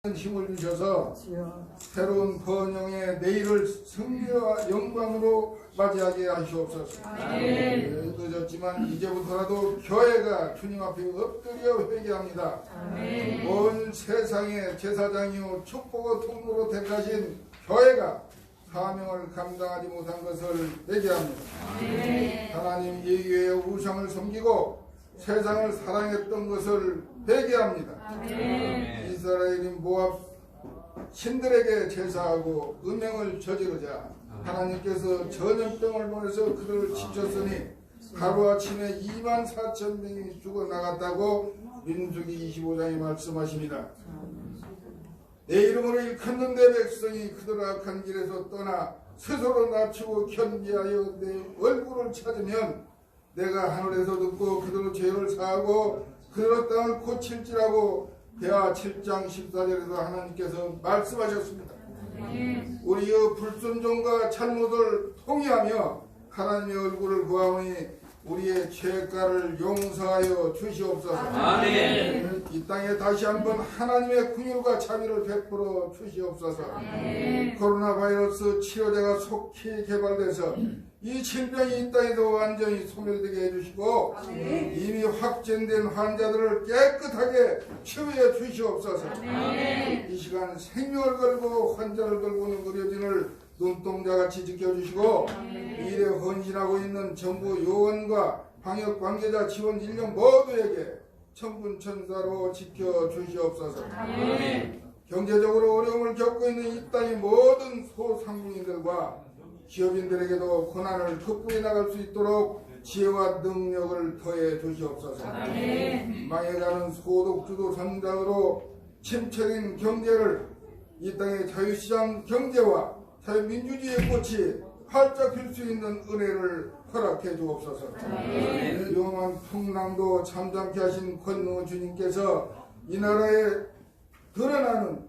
힘을 주셔서 새로운 번영의 내일을 승리와 영광으로 맞이하게 하시옵소서. 늦었지만 이제부터라도 교회가 주님 앞에 엎드려 회개합니다. 온 세상의 제사장이요 축복의 통로로 택하신 교회가 사명을 감당하지 못한 것을 회개합니다. 하나님 이 교회의 우상을 섬기고 세상을 사랑했던 것을 회개합니다. 이스라엘이 모압 신들에게 제사하고 음행을 저지르자 하나님께서 전염병을 보내서 그들을 치셨으니 하루아침에 24,000명이 죽어나갔다고 민수기 25장에 말씀하십니다. 내 이름으로 일컫는데 백성이 그들 악한 길에서 떠나 스스로 낮추고 견지하여 내 얼굴을 찾으면 내가 하늘에서 듣고 그들의 죄를 사하고 그들의 땅을 고칠지라고 대하 7장 14절에서 하나님께서 말씀하셨습니다. 우리의 불순종과 잘못을 통회하며 하나님의 얼굴을 구하오니 우리의 죄가를 용서하여 주시옵소서. 아멘. 이 땅에 다시 한번 하나님의 긍휼과 자비를 베풀어 주시옵소서. 코로나 바이러스 치료제가 속히 개발돼서 이 질병이 이 땅에도 완전히 소멸되게 해주시고 이미 확진된 환자들을 깨끗하게 치유해 주시옵소서. 이 시간 생명을 걸고 환자를 걸고 있는 의료진을 눈동자같이 지켜주시고 일에 헌신하고 있는 정부 요원과 방역 관계자 지원 인력 모두에게 천군천사로 지켜주시옵소서. 경제적으로 어려움을 겪고 있는 이 땅의 모든 소상공인들과 기업인들에게도 고난을 극복해 나갈 수 있도록 지혜와 능력을 더해 주시옵소서. 망해가는 소득주도 성장으로 침체된 경제를 이 땅의 자유시장 경제와 자유민주주의의 꽃이 활짝 필 수 있는 은혜를 허락해 주옵소서. 영원한 풍랑도 잠잠케 하신 권능의 주님께서 이 나라에 드러나는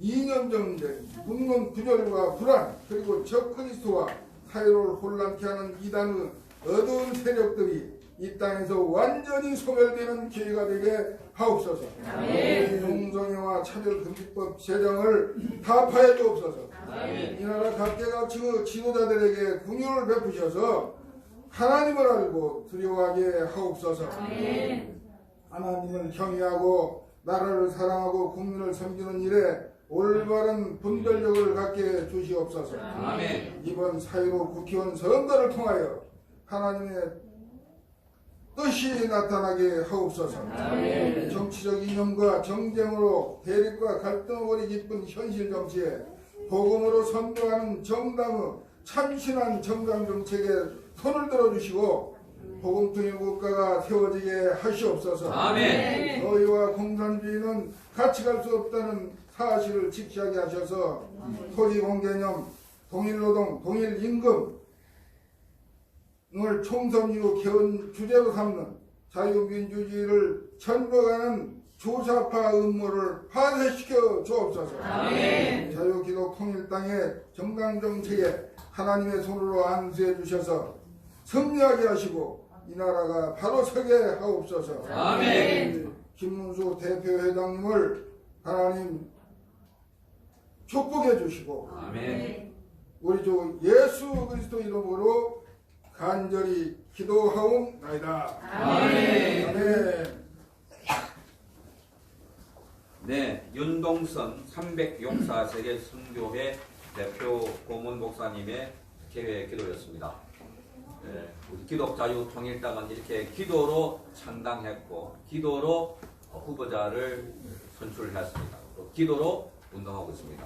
이념정쟁, 국론 분열과 불안, 그리고 적그리스도와 사회를 혼란케 하는 이단의 어두운 세력들이 이 땅에서 완전히 소멸되는 기회가 되게 하옵소서. 동성애와 차별금지법 제정을 타파해 주옵소서. 이 나라 각계각층의 지도자들에게 긍휼을 베푸셔서 하나님을 알고 두려워하게 하옵소서. 하나님을 경외하고 나라를 사랑하고 국민을 섬기는 일에 올바른 분별력을 갖게 주시옵소서. 이번 4.15 국회의원 선거를 통하여 하나님의 뜻이 나타나게 하옵소서. 정치적 이념과 정쟁으로 대립과 갈등을 깊은 현실 정치에 복음으로 선도하는 정당의 참신한 정강 정책에 손을 들어주시고 복음통일 국가가 세워지게 하시옵소서. 너희와 공산주의는 같이 갈 수 없다는 사실을 직시하게 하셔서 토지공개념, 동일노동, 동일임금을 총선 이후 개헌 주제로 삼는 자유민주주의를 전복하는 주사파 음모를 파쇄시켜 주옵소서. 자유기독 통일당의 정강정책에 하나님의 손으로 안수해 주셔서 승리하게 하시고 이 나라가 바로 서게 하옵소서. 김문수 대표회장님을 하나님 축복해 주시고 우리 주 예수 그리스도 이름으로 간절히 기도하옵나이다. 아멘. 네, 윤동선 300용사 세계 선교회 대표 고문 목사님의 개회 기도였습니다. 네, 우리 기독자유통일당은 이렇게 기도로 창당했고 기도로 후보자를 선출했습니다. 또 기도로 운동하고 있습니다.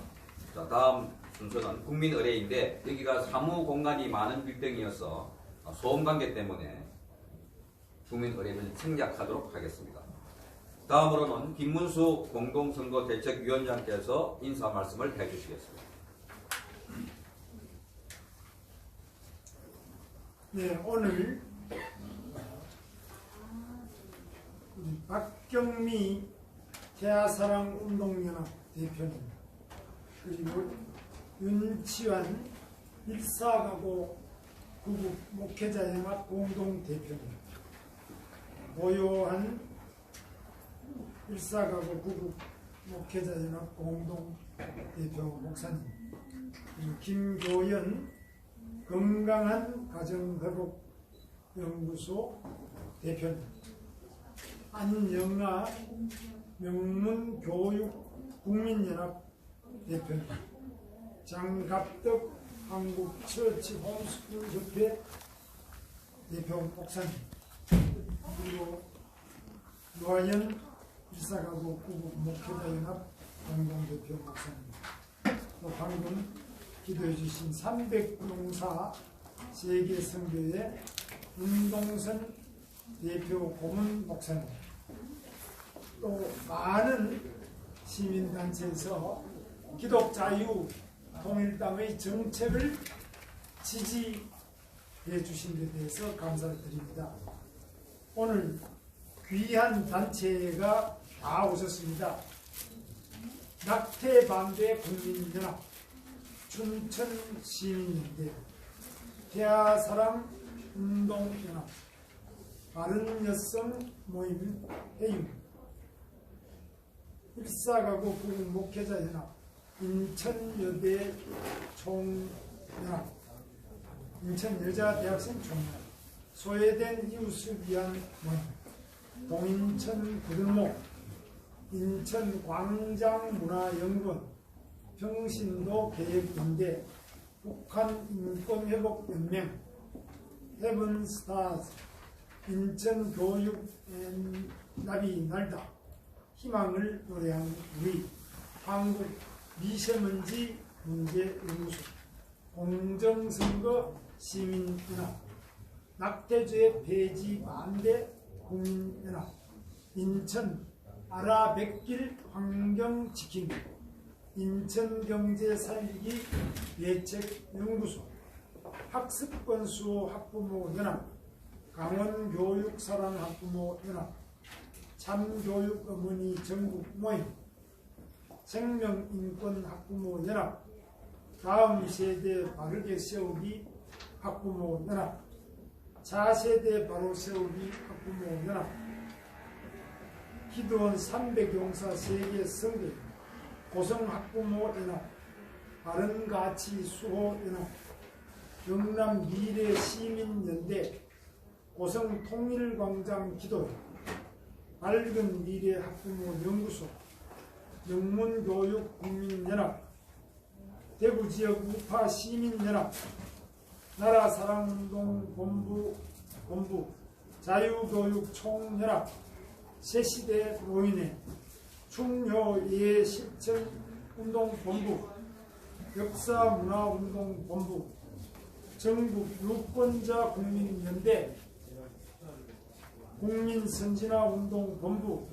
자, 다음 순서는 국민의례인데 여기가 사무 공간이 많은 빌딩이어서 소음관계 때문에 국민의례를 생략하도록 하겠습니다. 다음으로는 김문수 공동선거대책위원장께서 인사 말씀을 해주시겠습니다. 네, 오늘 우리 박경미 대하사랑운동연합 대표님 그리고 윤치환 일사가고 구국 목회자연합 공동대표님 모요한 일사가고 구국 목회자연합 공동 대표 목사님, 그리고 김교연 건강한 가정회복 연구소 대표님, 안영아 명문교육 국민연합 대표님, 장갑덕 한국처치 홈스쿨 협회 대표 목사님, 그리고 노아연 일사가구 구국 목회자연합 공동대표 목사님, 또 방금 기도해 주신 300용사 세계선교회 윤동선 대표 고문 목사님, 또 많은 시민단체에서 기독자유 통일당의 정책을 지지해 주신 데 대해서 감사를 드립니다. 오늘 귀한 단체가 다 오셨습니다. 낙태반대 국민연합, 춘천시민연대, 대하사랑 운동연합, 바른여성 모임 해임, 일사가구 구국 목회자연합, 인천여대 총연합, 인천여자대학생 총연합, 소외된 이웃을 위한 모임, 동인천 구들목, 인천 광장문화연구원, 평신도 계획연대, 북한인권회복연맹, 헤븐스타즈, 인천교육나비 날다, 희망을 노래하는 우리, 한국 미세먼지 문제연구소, 공정선거 시민연합, 낙태죄 폐지 반대 국민연합, 인천 아라뱃길 환경지킴, 인천경제 살리기 대책연구소, 학습권수호 학부모연합, 강원교육사랑학부모연합, 참교육 어머니 전국 모임, 생명인권학부모연합, 다음 세대 바르게 세우기 학부모연합, 차세대 바로 세우기 학부모연합, 기도원 300용사 세계선교, 고성학부모연합, 바른가치 수호연합, 경남 미래시민연대, 고성통일광장 기도회, 밝은 미래 학부모연구소, 영문교육국민연합, 대구지역 우파시민연합, 나라사랑운동본부, 자유교육총연합, 새시대 노인회, 충효예실천운동본부, 역사문화운동본부, 전국 유권자 국민연대, 국민선진화운동본부,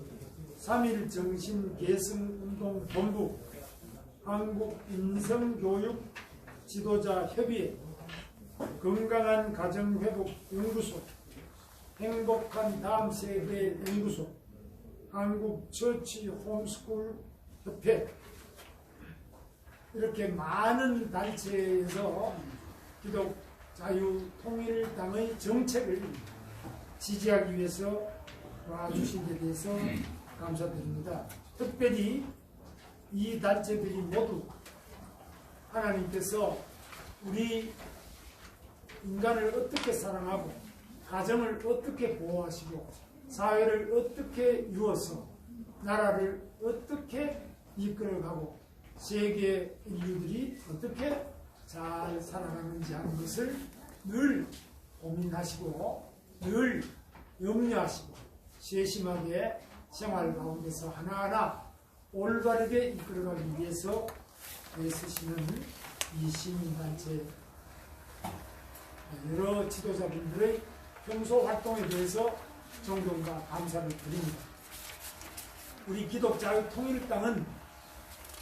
3.1 정신계승운동본부, 한국인성교육 지도자협의회, 건강한 가정회복연구소, 행복한 다음세대 연구소, 한국처치 홈스쿨 협회, 이렇게 많은 단체에서 기독자유통일당의 정책을 지지하기 위해서 와주신 데 대해서 감사드립니다. 특별히 이 단체들이 모두 하나님께서 우리 인간을 어떻게 사랑하고 가정을 어떻게 보호하시고 사회를 어떻게 이루어서 나라를 어떻게 이끌어가고 세계 인류들이 어떻게 잘 살아가는지 하는 것을 늘 고민하시고 늘 염려하시고 세심하게 생활 가운데서 하나하나 올바르게 이끌어가기 위해서 애쓰시는 이 시민단체 여러 지도자분들의 평소 활동에 대해서 존경과 감사를 드립니다. 우리 기독자유통일당은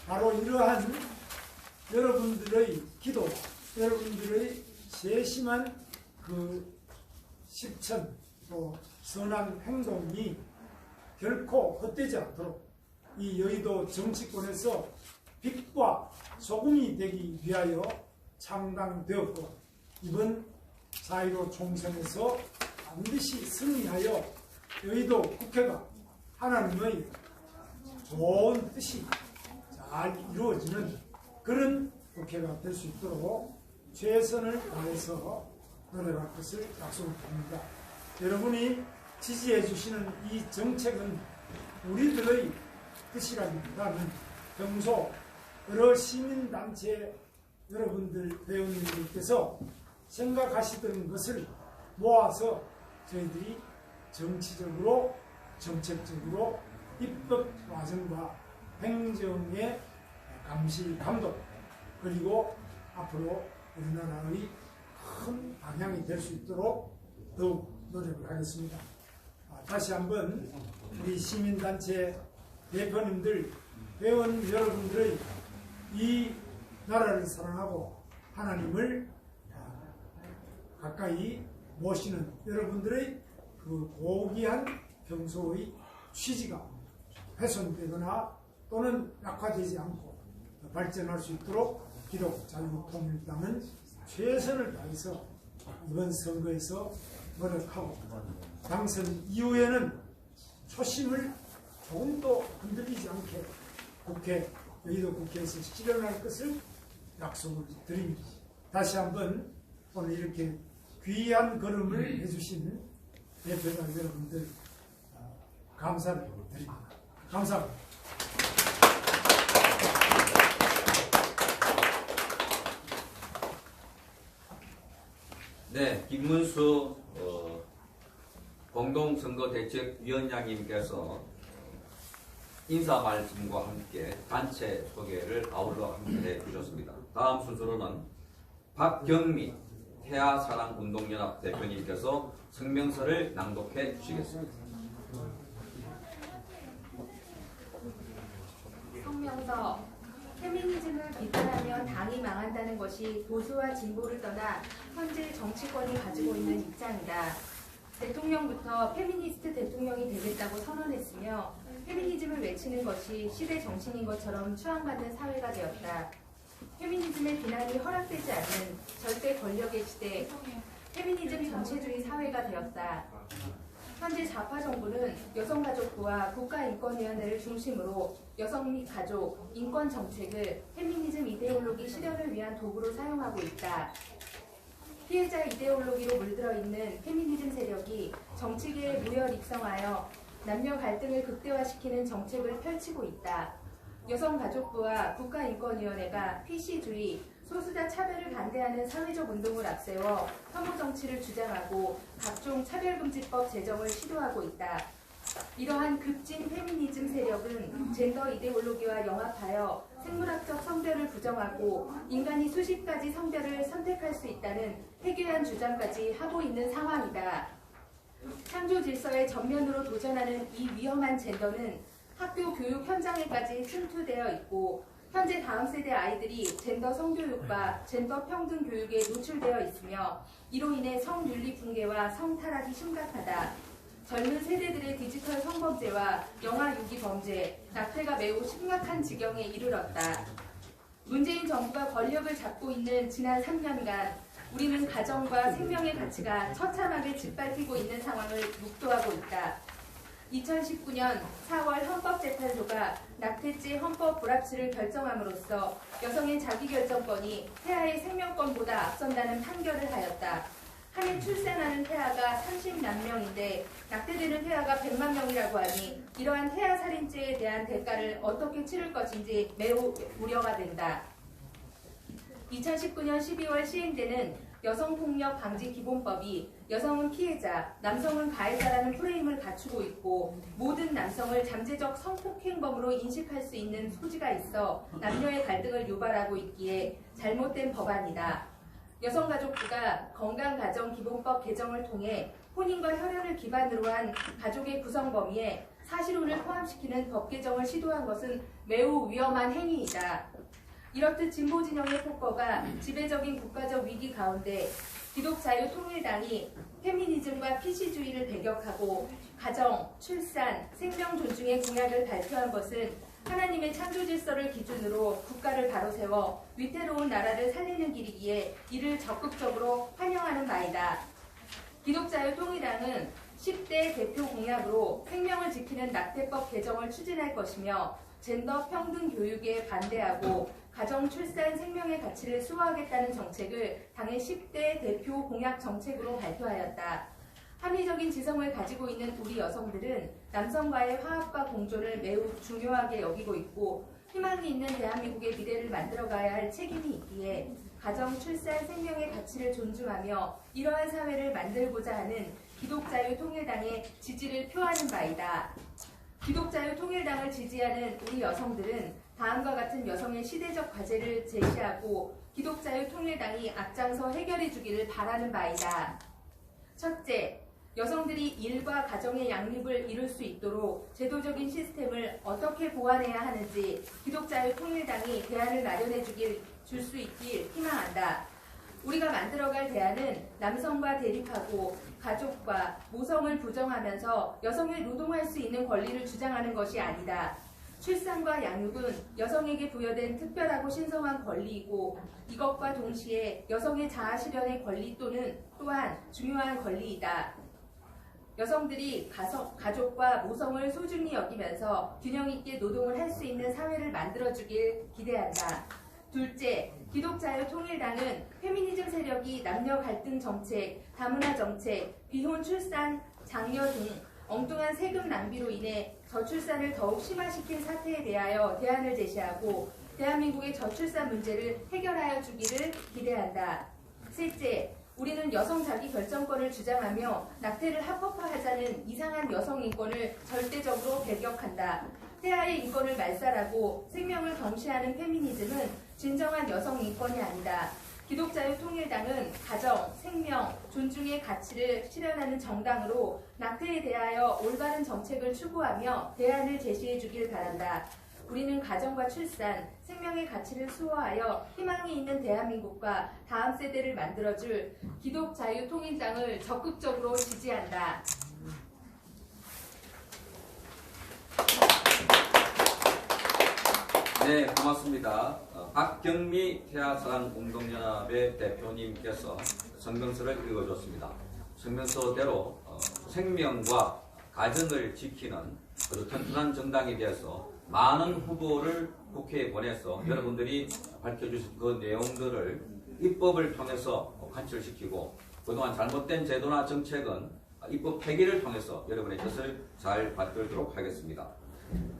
바로 이러한 여러분들의 기도, 여러분들의 세심한 그 실천 또 선한 행동이 결코 헛되지 않도록 이 여의도 정치권에서 빛과 소금이 되기 위하여 창당되었고 이번 4.15 총선에서 반드시 승리하여 여의도 국회가 하나님의 좋은 뜻이 잘 이루어지는 그런 국회가 될 수 있도록 최선을 다해서 노력할 것을 약속을 드립니다. 여러분이 지지해 주시는 이 정책은 우리들의 뜻이라기보다는 평소 여러 시민단체 여러분들 회원님들께서 생각하시던 것을 모아서 저희들이 정치적으로 정책적으로 입법 과정과 행정의 감시 감독 그리고 앞으로 우리나라의 큰 방향이 될 수 있도록 더욱 노력을 하겠습니다. 다시 한번 우리 시민단체 대표님들 회원 여러분들의 이 나라를 사랑하고 하나님을 가까이 모시는 여러분들의 그 고귀한 평소의 취지가 훼손되거나 또는 약화되지 않고 발전할 수 있도록 기독자유통일당은 최선을 다해서 이번 선거에서 노력하고 당선 이후에는 초심을 조금도 흔들리지 않게 여의도 국회에서 실현할 것을 약속을 드립니다. 다시 한번 오늘 이렇게 귀한 걸음을 해주신 대표단 여러분들 감사를 드립니다. 감사합니다. 네, 김문수 공동선거대책위원장님께서 인사 말씀과 함께 단체 소개를 아울러 함께 해주셨습니다. 다음 순서로는 박경미 태아사랑운동연합 대표님께서 성명서를 낭독해 주시겠습니다. 성명서. 페미니즘을 비판하며 당이 망한다는 것이 보수와 진보를 떠나 현재 정치권이 가지고 있는 입장이다. 대통령부터 페미니스트 대통령이 되겠다고 선언했으며 페미니즘을 외치는 것이 시대 정신인 것처럼 추앙받는 사회가 되었다. 페미니즘의 비난이 허락되지 않는 절대 권력의 시대, 페미니즘 전체주의 사회가 되었다. 현재 좌파 정부는 여성가족부와 국가인권위원회를 중심으로 여성 및 가족, 인권 정책을 페미니즘 이데올로기 실현을 위한 도구로 사용하고 있다. 피해자 이데올로기로 물들어 있는 페미니즘 세력이 정치계에 무혈 입성하여 남녀 갈등을 극대화시키는 정책을 펼치고 있다. 여성가족부와 국가인권위원회가 PC주의, 소수자 차별을 반대하는 사회적 운동을 앞세워 혐오 정치를 주장하고 각종 차별금지법 제정을 시도하고 있다. 이러한 급진 페미니즘 세력은 젠더 이데올로기와 영합하여 생물학적 성별을 부정하고 인간이 수십 가지 성별을 선택할 수 있다는 해괴한 주장까지 하고 있는 상황이다. 창조 질서에 전면으로 도전하는 이 위험한 젠더는 학교 교육 현장에까지 침투되어 있고 현재 다음 세대 아이들이 젠더 성교육과 젠더 평등 교육에 노출되어 있으며 이로 인해 성윤리 붕괴와 성타락이 심각하다. 젊은 세대들의 디지털 성범죄와 영아 유기 범죄, 낙태가 매우 심각한 지경에 이르렀다. 문재인 정부가 권력을 잡고 있는 지난 3년간 우리는 가정과 생명의 가치가 처참하게 짓밟히고 있는 상황을 묵도하고 있다. 2019년 4월 헌법재판소가 낙태죄 헌법 불합치를 결정함으로써 여성의 자기결정권이 태아의 생명권보다 앞선다는 판결을 하였다. 한 해 출생하는 태아가 30만 명인데 낙태되는 태아가 100만 명이라고 하니 이러한 태아살인죄에 대한 대가를 어떻게 치를 것인지 매우 우려가 된다. 2019년 12월 시행되는 여성폭력 방지 기본법이 여성은 피해자, 남성은 가해자라는 프레임을 갖추고 있고 모든 남성을 잠재적 성폭행범으로 인식할 수 있는 소지가 있어 남녀의 갈등을 유발하고 있기에 잘못된 법안이다. 여성가족부가 건강가정기본법 개정을 통해 혼인과 혈연을 기반으로 한 가족의 구성 범위에 사실혼을 포함시키는 법 개정을 시도한 것은 매우 위험한 행위이다. 이렇듯 진보진영의 폭거가 지배적인 국가적 위기 가운데 기독자유통일당이 페미니즘과 PC주의를 배격하고 가정, 출산, 생명 존중의 공약을 발표한 것은 하나님의 창조 질서를 기준으로 국가를 바로 세워 위태로운 나라를 살리는 길이기에 이를 적극적으로 환영하는 바이다. 기독자유통일당은 10대 대표 공약으로 생명을 지키는 낙태법 개정을 추진할 것이며 젠더 평등 교육에 반대하고 가정 출산 생명의 가치를 수호하겠다는 정책을 당의 10대 대표 공약 정책으로 발표하였다. 합리적인 지성을 가지고 있는 우리 여성들은 남성과의 화합과 공존을 매우 중요하게 여기고 있고 희망이 있는 대한민국의 미래를 만들어가야 할 책임이 있기에 가정, 출산, 생명의 가치를 존중하며 이러한 사회를 만들고자 하는 기독자유통일당의 지지를 표하는 바이다. 기독자유통일당을 지지하는 우리 여성들은 다음과 같은 여성의 시대적 과제를 제시하고 기독자유통일당이 앞장서 해결해 주기를 바라는 바이다. 첫째, 여성들이 일과 가정의 양립을 이룰 수 있도록 제도적인 시스템을 어떻게 보완해야 하는지 기독자유통일당이 대안을 마련해 줄 수 있길 희망한다. 우리가 만들어갈 대안은 남성과 대립하고 가족과 모성을 부정하면서 여성이 노동할 수 있는 권리를 주장하는 것이 아니다. 출산과 양육은 여성에게 부여된 특별하고 신성한 권리이고 이것과 동시에 여성의 자아 실현의 권리 또한 중요한 권리이다. 여성들이 가족과 모성을 소중히 여기면서 균형 있게 노동을 할 수 있는 사회를 만들어주길 기대한다. 둘째, 기독자유통일당은 페미니즘 세력이 남녀 갈등 정책, 다문화 정책, 비혼 출산, 장려 등 엉뚱한 세금 낭비로 인해 저출산을 더욱 심화시킨 사태에 대하여 대안을 제시하고 대한민국의 저출산 문제를 해결하여 주기를 기대한다. 셋째, 우리는 여성 자기 결정권을 주장하며 낙태를 합법화하자는 이상한 여성 인권을 절대적으로 배격한다. 태아의 인권을 말살하고 생명을 경시하는 페미니즘은 진정한 여성 인권이 아니다. 기독자유통일당은 가정, 생명, 존중의 가치를 실현하는 정당으로 낙태에 대하여 올바른 정책을 추구하며 대안을 제시해 주길 바란다. 우리는 가정과 출산, 생명의 가치를 수호하여 희망이 있는 대한민국과 다음 세대를 만들어줄 기독자유통일당을 적극적으로 지지한다. 네, 고맙습니다. 박경미 태아사랑운동연합의 대표님께서 성명서를 읽어줬습니다. 성명서대로 생명과 가정을 지키는 튼튼한 정당에 대해서 많은 후보를 국회에 보내서 여러분들이 밝혀주신 그 내용들을 입법을 통해서 관철시키고 그동안 잘못된 제도나 정책은 입법 폐기를 통해서 여러분의 뜻을 잘 받들도록 하겠습니다.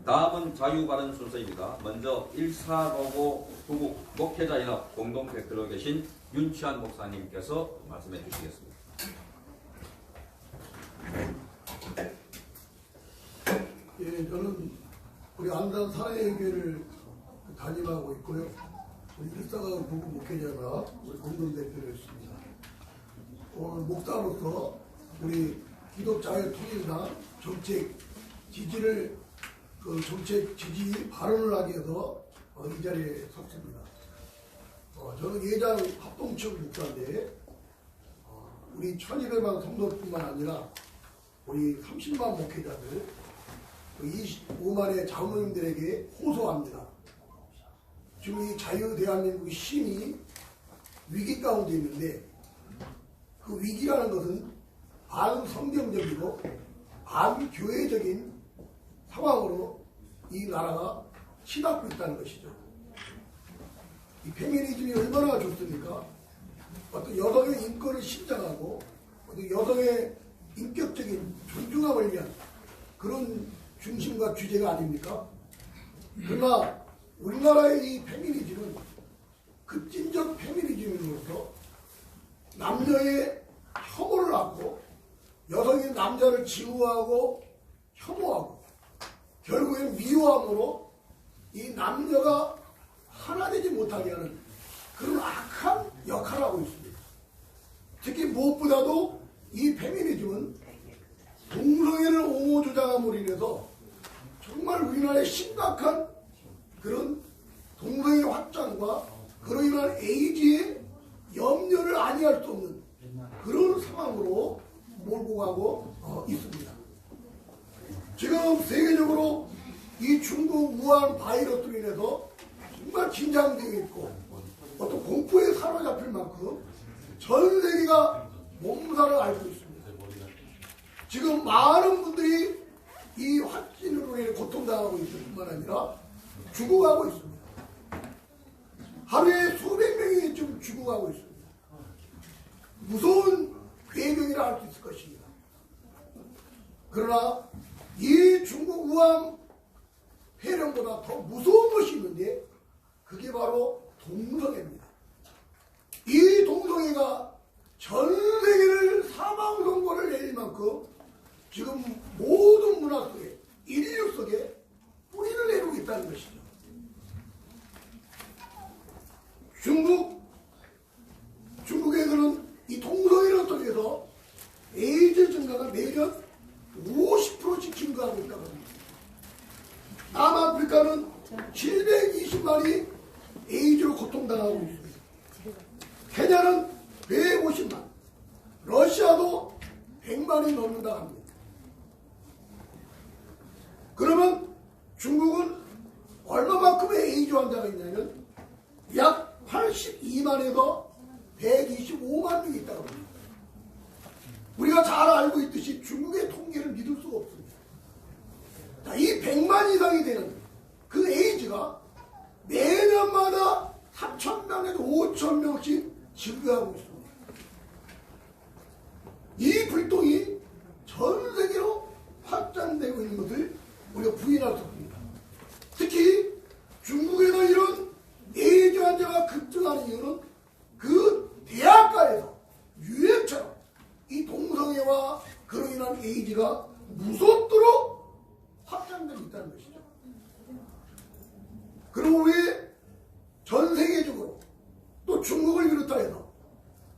다음은 자유발언 순서입니다. 먼저 1455 구국 목회자연합 공동대표로 계신 윤치환 목사님께서 말씀해 주시겠습니다. 예, 저는 우리 안산 사랑의교회를 담임하고 있고요. 우리 1455 구국 목회자연합 우리 공동대표로 있습니다. 오늘 목사로서 우리 기독자유통일당 정책 지지를 정책 지지 발언을 하기 위해서 이 자리에 섰습니다. 저는 예장 합동측 목사인데 우리 1200만 성도뿐만 아니라 우리 30만 목회자들 25만의 장로님들에게 호소합니다. 지금 이 자유 대한민국 힘이 위기 가운데 있는데 그 위기라는 것은 반성경적이고 반교회적인 상황으로 이 나라가 치닫고 있다는 것이죠. 이 페미니즘이 얼마나 좋습니까? 어떤 여성의 인권을 신장하고 어떤 여성의 인격적인 존중함을 위한 그런 중심과 주제가 아닙니까? 그러나 우리나라의 이 페미니즘은 급진적 페미니즘으로서 남녀의 혐오를 낳고 여성이 남자를 지우하고 혐오하고 결국엔 미워함으로 이 남녀가 하나 되지 못하게 하는 그런 악한 역할을 하고 있습니다. 특히 무엇보다도 이 페미니즘은 동성애를 옹호주장함으로 인해서 정말 우리나라의 심각한 그런 동성애 확장과 그로 인한 에이즈의 염려를 아니할 수 없는 그런 상황으로 몰고 가고 있습니다. 지금 세계적으로 이 중국 우한 바이러스로 인해서 정말 긴장되어 있고 어떤 공포에 사로잡힐 만큼 전 세계가 몸살을 앓고 있습니다. 지금 많은 분들이 이 확진으로 인해 고통당하고 있을 뿐만 아니라 죽어가고 있습니다. 하루에 수백 명이 지금 죽어가고 있습니다. 무서운 괴병이라 할 수 있을 것입니다. 그러나 이 중국 우한 폐렴보다 더 무서운 것이 있는데 그게 바로 동성애입니다. 이 동성애가 전 세계를 사망 선고를 내릴 만큼 지금 모든 문화 속에 인류 속에 뿌리를 내리고 있다는 것이죠. 중국에서는 이 동성애를 통해서 에이즈 증가가 매년 50%씩 증가하고 있다고 합니다. 남아프리카는 720만이 에이즈로 고통당하고 있습니다. 케냐는 150만, 러시아도 100만이 넘는다 합니다. 그러면 중국은 얼마만큼의 에이즈 환자가 있냐면 약 82만에서 125만 명이 있다고 합니다. 우리가 잘 알고 있듯이 중국의 통계를 믿을 수가 없습니다. 자, 이 100만 이상이 되는 그 에이즈가 매년마다 3,000명에서 5,000명씩 증가하고 있습니다. 이 불똥이 전 세계로 확장되고 있는 것을 우리가 부인할 수 없습니다. 특히 중국에서 이런 에이즈 환자가 급증하는 이유는 그 대학가에서 유행처럼 이 동성애와 그로 인한 에이즈가 무섭도록 확장되고 있다는 것이죠. 그리고 왜 전 세계적으로 또 중국을 비롯하여서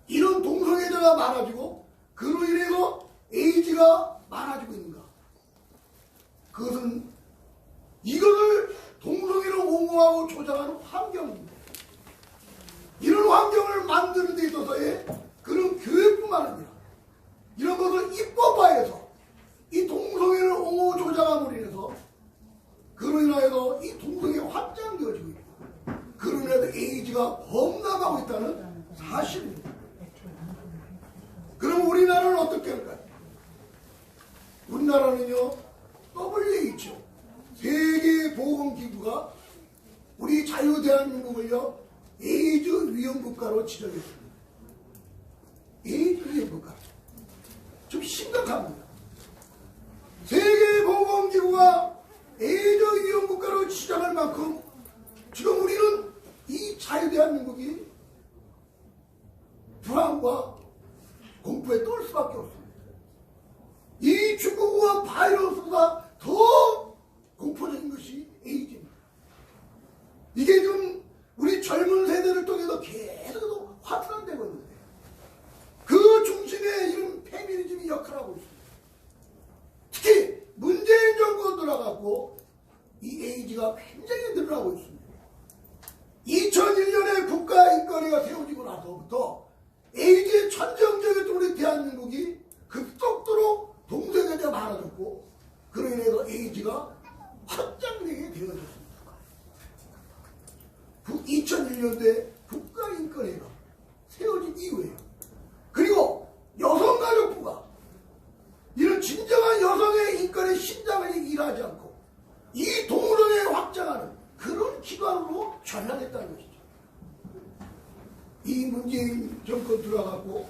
이런 동성애자가 많아지고 그로 인해서 에이즈가 많아지고 있는가? 그것은 이것을 동성애로 옹호하고 조장하는 환경입니다. 이런 환경을 만드는 데 있어서의 그런 교육뿐만 아니라 이런 것을 입법화해서 이 동성애를 옹호 조장함으로 인해서 그로 인하여서 이 동성애가 확장되어지고 있고 그로 인해서 에이즈가 범람하고 있다는 사실입니다. 그럼 우리나라는 어떻게 할까요? 우리나라는요, WHO 세계보건기구가 우리 자유대한민국을요 에이즈 위험 국가로 지정했습니다. 에이즈 위험 국가 좀 심각합니다. 세계보건기구가 에이즈 위험 국가로 지정할 만큼 지금 우리는 이 자유대한민국이 불안과 공포에 떨 수밖에 없습니다. 이 중국과 바이러스보다 더 공포적인 것이 에이즈입니다. 이게 좀 우리 젊은 세대를 통해서 계속 확산되고 있는데 그 중심에 이런 페미니즘이 역할하고 있습니다. 특히 문재인 정권 들어가고 이 에이즈가 굉장히 늘어나고 있습니다. 2001년에 국가인권위가 세워지고 나서부터 에이즈의 천정적인 우리 대한민국이 급속도로 동성애자가 많아졌고 그로 인해서 에이즈가 확장되게 되어졌습니다. 2001년도에 국가인권위가 세워진 이후에 그리고 여성가족부가 이런 진정한 여성의 인권의 신장을 일하지 않고 이 동성애에 확장하는 그런 기관으로 전환했다는 것이죠. 이 문재인 정권 들어가고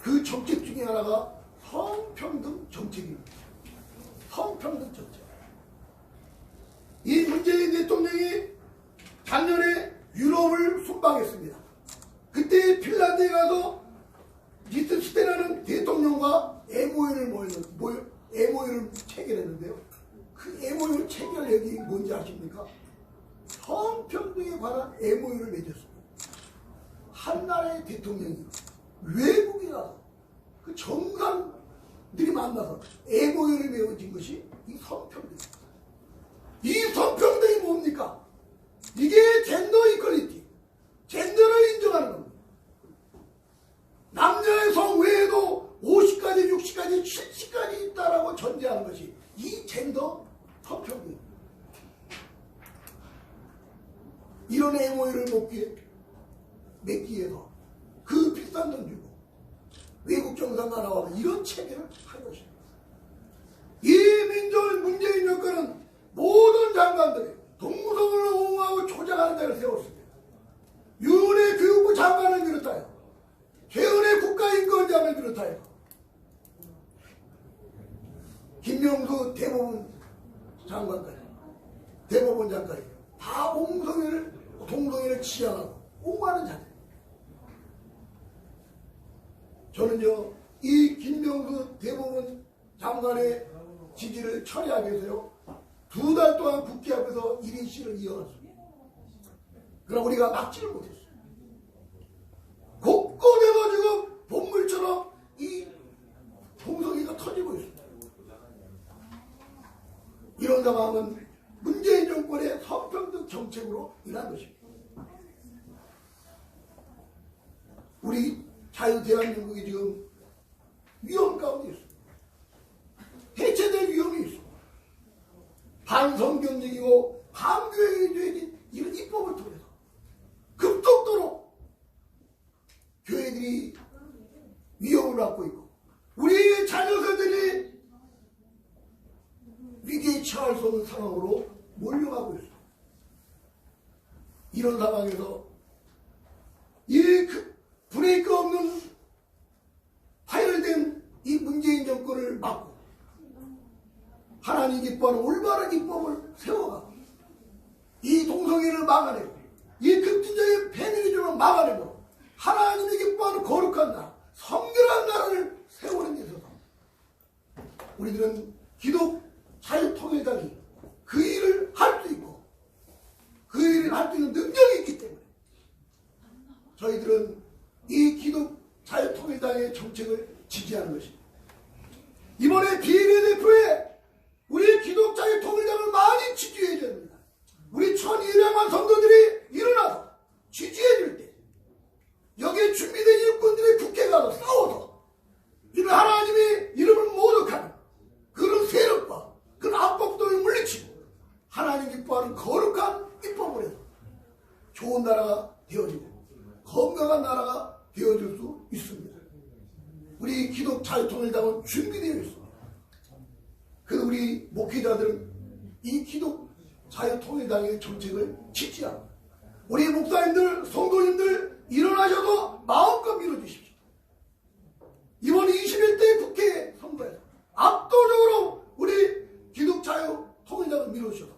그 정책 중에 하나가 성평등 정책입니다. 성평등 정책. 이 문재인 대통령이 작년에 유럽을 순방했습니다. 그때 핀란드에 가서 리트슈테라는 대통령과 MOU를 체결했는데요. 그 MOU 체결력이 뭔지 아십니까? 성평등에 관한 MOU를 맺었습니다. 한 나라의 대통령이 외국에 가서 그 정상들이 만나서 MOU를 맺어진 것이 이 성평등입니다. 이 성평등이 뭡니까? 이게 젠더 이퀄리티, 젠더를 인정하는 겁니다. 남자의 성 외에도 50가지, 60가지, 70가지 있다라고 전제하는 것이 이 젠더 성평등입니다. 이런 MOU를 맺기 위해서 그 비싼 돈 주고 외국 국정상과 나와서 이런 체계를 한 것입니다. 이 민족 문재인 정권은 모든 장관들이 동성을 옹호하고 조장하는 자를 세웠습니다. 윤해 교육부 장관을 비롯하여 최은혜 국가인권장을 비롯하여 김명수 대법원 장관까지 다 동성애를 지향하고 옹호하는 자들. 저는요, 이 김명수 대법원 장관의 지지를 철회하기 위해서요, 2달 동안 국회 앞에서 1인 시를 이어갔습니다. 그러나 우리가 막지를 못했어요. 곳곳에서 지금 본물처럼 이 동성애가 터지고 있습니다. 이런 상황은 문재인 정권의 성평등 정책으로 인한 것입니다. 우리 자유대한민국이 지금 위험 가운데 있습니다. 해체될 위험이 있습니다. 반성경적이고 반교회적인 이런 입법을 통해서 급속도로 교회들이 위험을 받고 있고 우리의 자녀세들이 위기에 처할 수 없는 상황으로 몰려가고 있습니다. 이런 상황에서 이 브레이크 없는 파열된 이 문재인 정권을 막고 하나님 기뻐하는 올바른 입법을 세워가고 이 동성애를 막아내고 이 급진적인 페미니즘을 막아내고 하나님이 기뻐하는 거룩한 나라, 성결한 나라를 세우는 데 있어서 우리들은 기독 자유통일당이 그 일을 할 수 있고 그 일을 할 수 있는 능력이 있기 때문에 저희들은 이 기독 자유통일당의 정책을 지지하는 것입니다. 이번에 비례대표에 우리 기독 자유통일당을 많이 지지해 줘야 됩니다. 우리 1200만 성도들이 일어나서 지지해 줄 때 여기에 준비된 일꾼들이 국회에 가서 싸워서 이런 하나님의 이름을 모독하는 그런 세력과 그런 압법들을 물리치고 하나님 기뻐하는 거룩한 입법을 해서 좋은 나라가 되어지고 건강한 나라가 되어질 수 있습니다. 우리 기독 자유통일당은 준비되어 있습니다. 그래서 우리 목회자들은 이 기독 자유통일당의 정책을 지지합니다. 우리 목사님들, 성도님들 일어나셔도 마음껏 밀어주십시오. 이번 21대 국회 선거에서 압도적으로 우리 기독 자유통일당을 밀어주셔서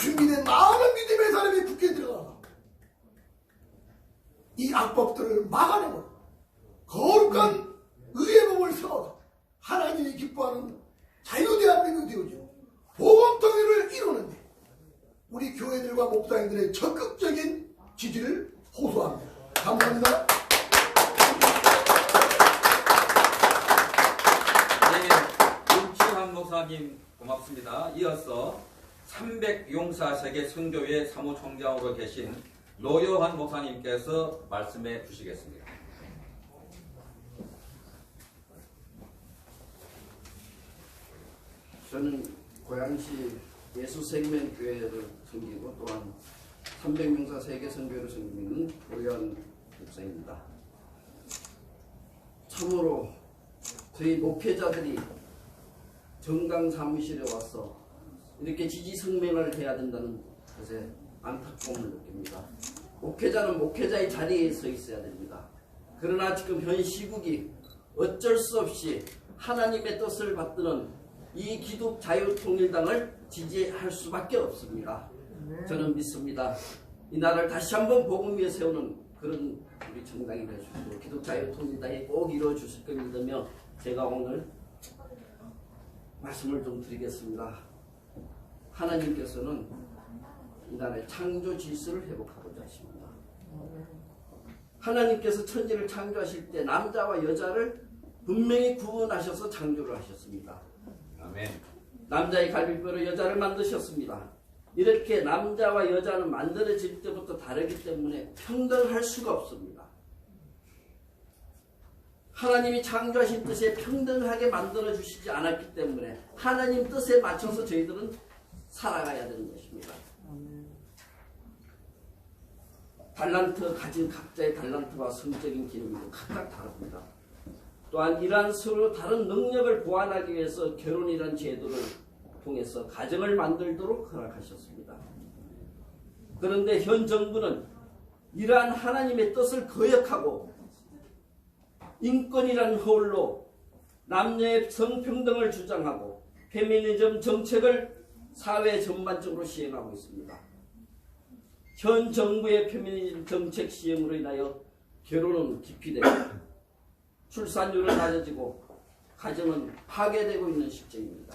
준비된 많은 믿음의 사람이 국회에 들어가서 이 악법들을 막아내고 거룩한 의회법을 세워서 하나님이 기뻐하는 자유대한민국이 되어지고 복음통일을 이루는데 우리 교회들과 목사님들의 적극적인 지지를 호소합니다. 감사합니다. 네, 윤치환 목사님 고맙습니다. 이어서 300용사 세계 선교회 사무총장으로 계신 노여환 목사님께서 말씀해 주시겠습니다. 저는 고양시 예수생명교회를 섬기고 또한 300명사 세계선교회를 섬기는 노여환 목사입니다. 참으로 저희 목회자들이 정강 사무실에 와서 이렇게 지지성명을 해야 된다는 것에 안타까움을 느낍니다. 목회자는 목회자의 자리에 서 있어야 됩니다. 그러나 지금 현 시국이 어쩔 수 없이 하나님의 뜻을 받드는 이 기독 자유통일당을 지지할 수밖에 없습니다. 저는 믿습니다. 이 나라를 다시 한번 복음 위에 세우는 그런 우리 정당이 되어주시고 기독 자유통일당이 꼭 이루어주실 걸 믿으며 제가 오늘 말씀을 좀 드리겠습니다. 하나님께서는 이 나라의 창조 질서를 회복하고자 하십니다. 하나님께서 천지를 창조하실 때 남자와 여자를 분명히 구분하셔서 창조를 하셨습니다. 아멘. 남자의 갈비뼈로 여자를 만드셨습니다. 이렇게 남자와 여자는 만들어질 때부터 다르기 때문에 평등할 수가 없습니다. 하나님이 창조하신 뜻에 평등하게 만들어주시지 않았기 때문에 하나님 뜻에 맞춰서 저희들은 살아가야 되는 것입니다. 달란트 가진 각자의 달란트와 성적인 기능도 각각 다릅니다. 또한 이러한 서로 다른 능력을 보완하기 위해서 결혼이란 제도를 통해서 가정을 만들도록 허락하셨습니다. 그런데 현 정부는 이러한 하나님의 뜻을 거역하고 인권이란 허울로 남녀의 성평등을 주장하고 페미니즘 정책을 사회 전반적으로 시행하고 있습니다. 현 정부의 페미니즘 정책 시행으로 인하여 결혼은 기피되고 출산율은 낮아지고 가정은 파괴되고 있는 실정입니다.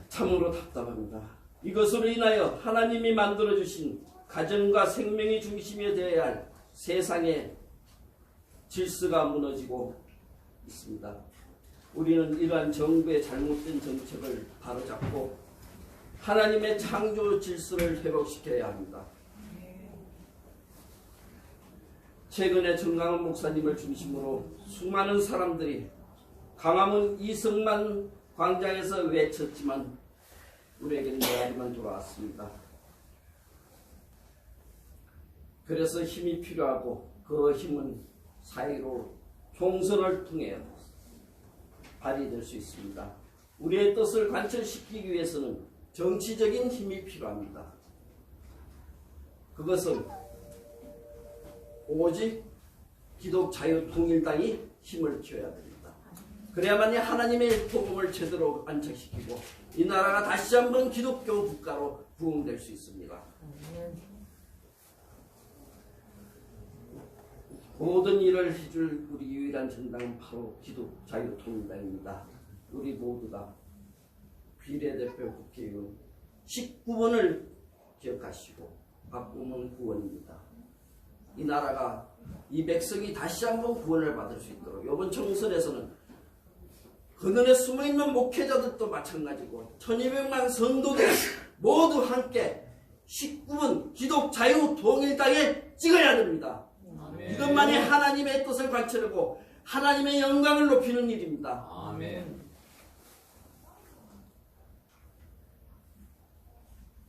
참으로 답답합니다. 이것으로 인하여 하나님이 만들어주신 가정과 생명이 중심이 되어야 할 세상의 질서가 무너지고 있습니다. 우리는 이러한 정부의 잘못된 정책을 바로잡고 하나님의 창조 질서를 회복시켜야 합니다. 최근에 정강훈 목사님을 중심으로 수많은 사람들이 강화문 이성만 광장에서 외쳤지만 우리에게는 메아리만 돌아왔습니다. 그래서 힘이 필요하고 그 힘은 사이로 총선을 통해 발휘될 수 있습니다. 우리의 뜻을 관철시키기 위해서는 정치적인 힘이 필요합니다. 그것은 오직 기독자유통일당이 힘을 키워야 됩니다. 그래야만이 하나님의 복음을 제대로 안착시키고 이 나라가 다시 한번 기독교 국가로 부흥될 수 있습니다. 모든 일을 해줄 우리 유일한 정당은 바로 기독자유통일당입니다. 우리 모두가 비례대표 국회의원 19번을 기억하시고 바꾸면 구원입니다. 이 나라가 이 백성이 다시 한번 구원을 받을 수 있도록 이번 총선에서는 그늘에 숨어있는 목회자들도 마찬가지고 1200만 성도들 모두 함께 19번 기독자유통일당에 찍어야 됩니다. 이것만이 하나님의 뜻을 관철하고 하나님의 영광을 높이는 일입니다. 아멘.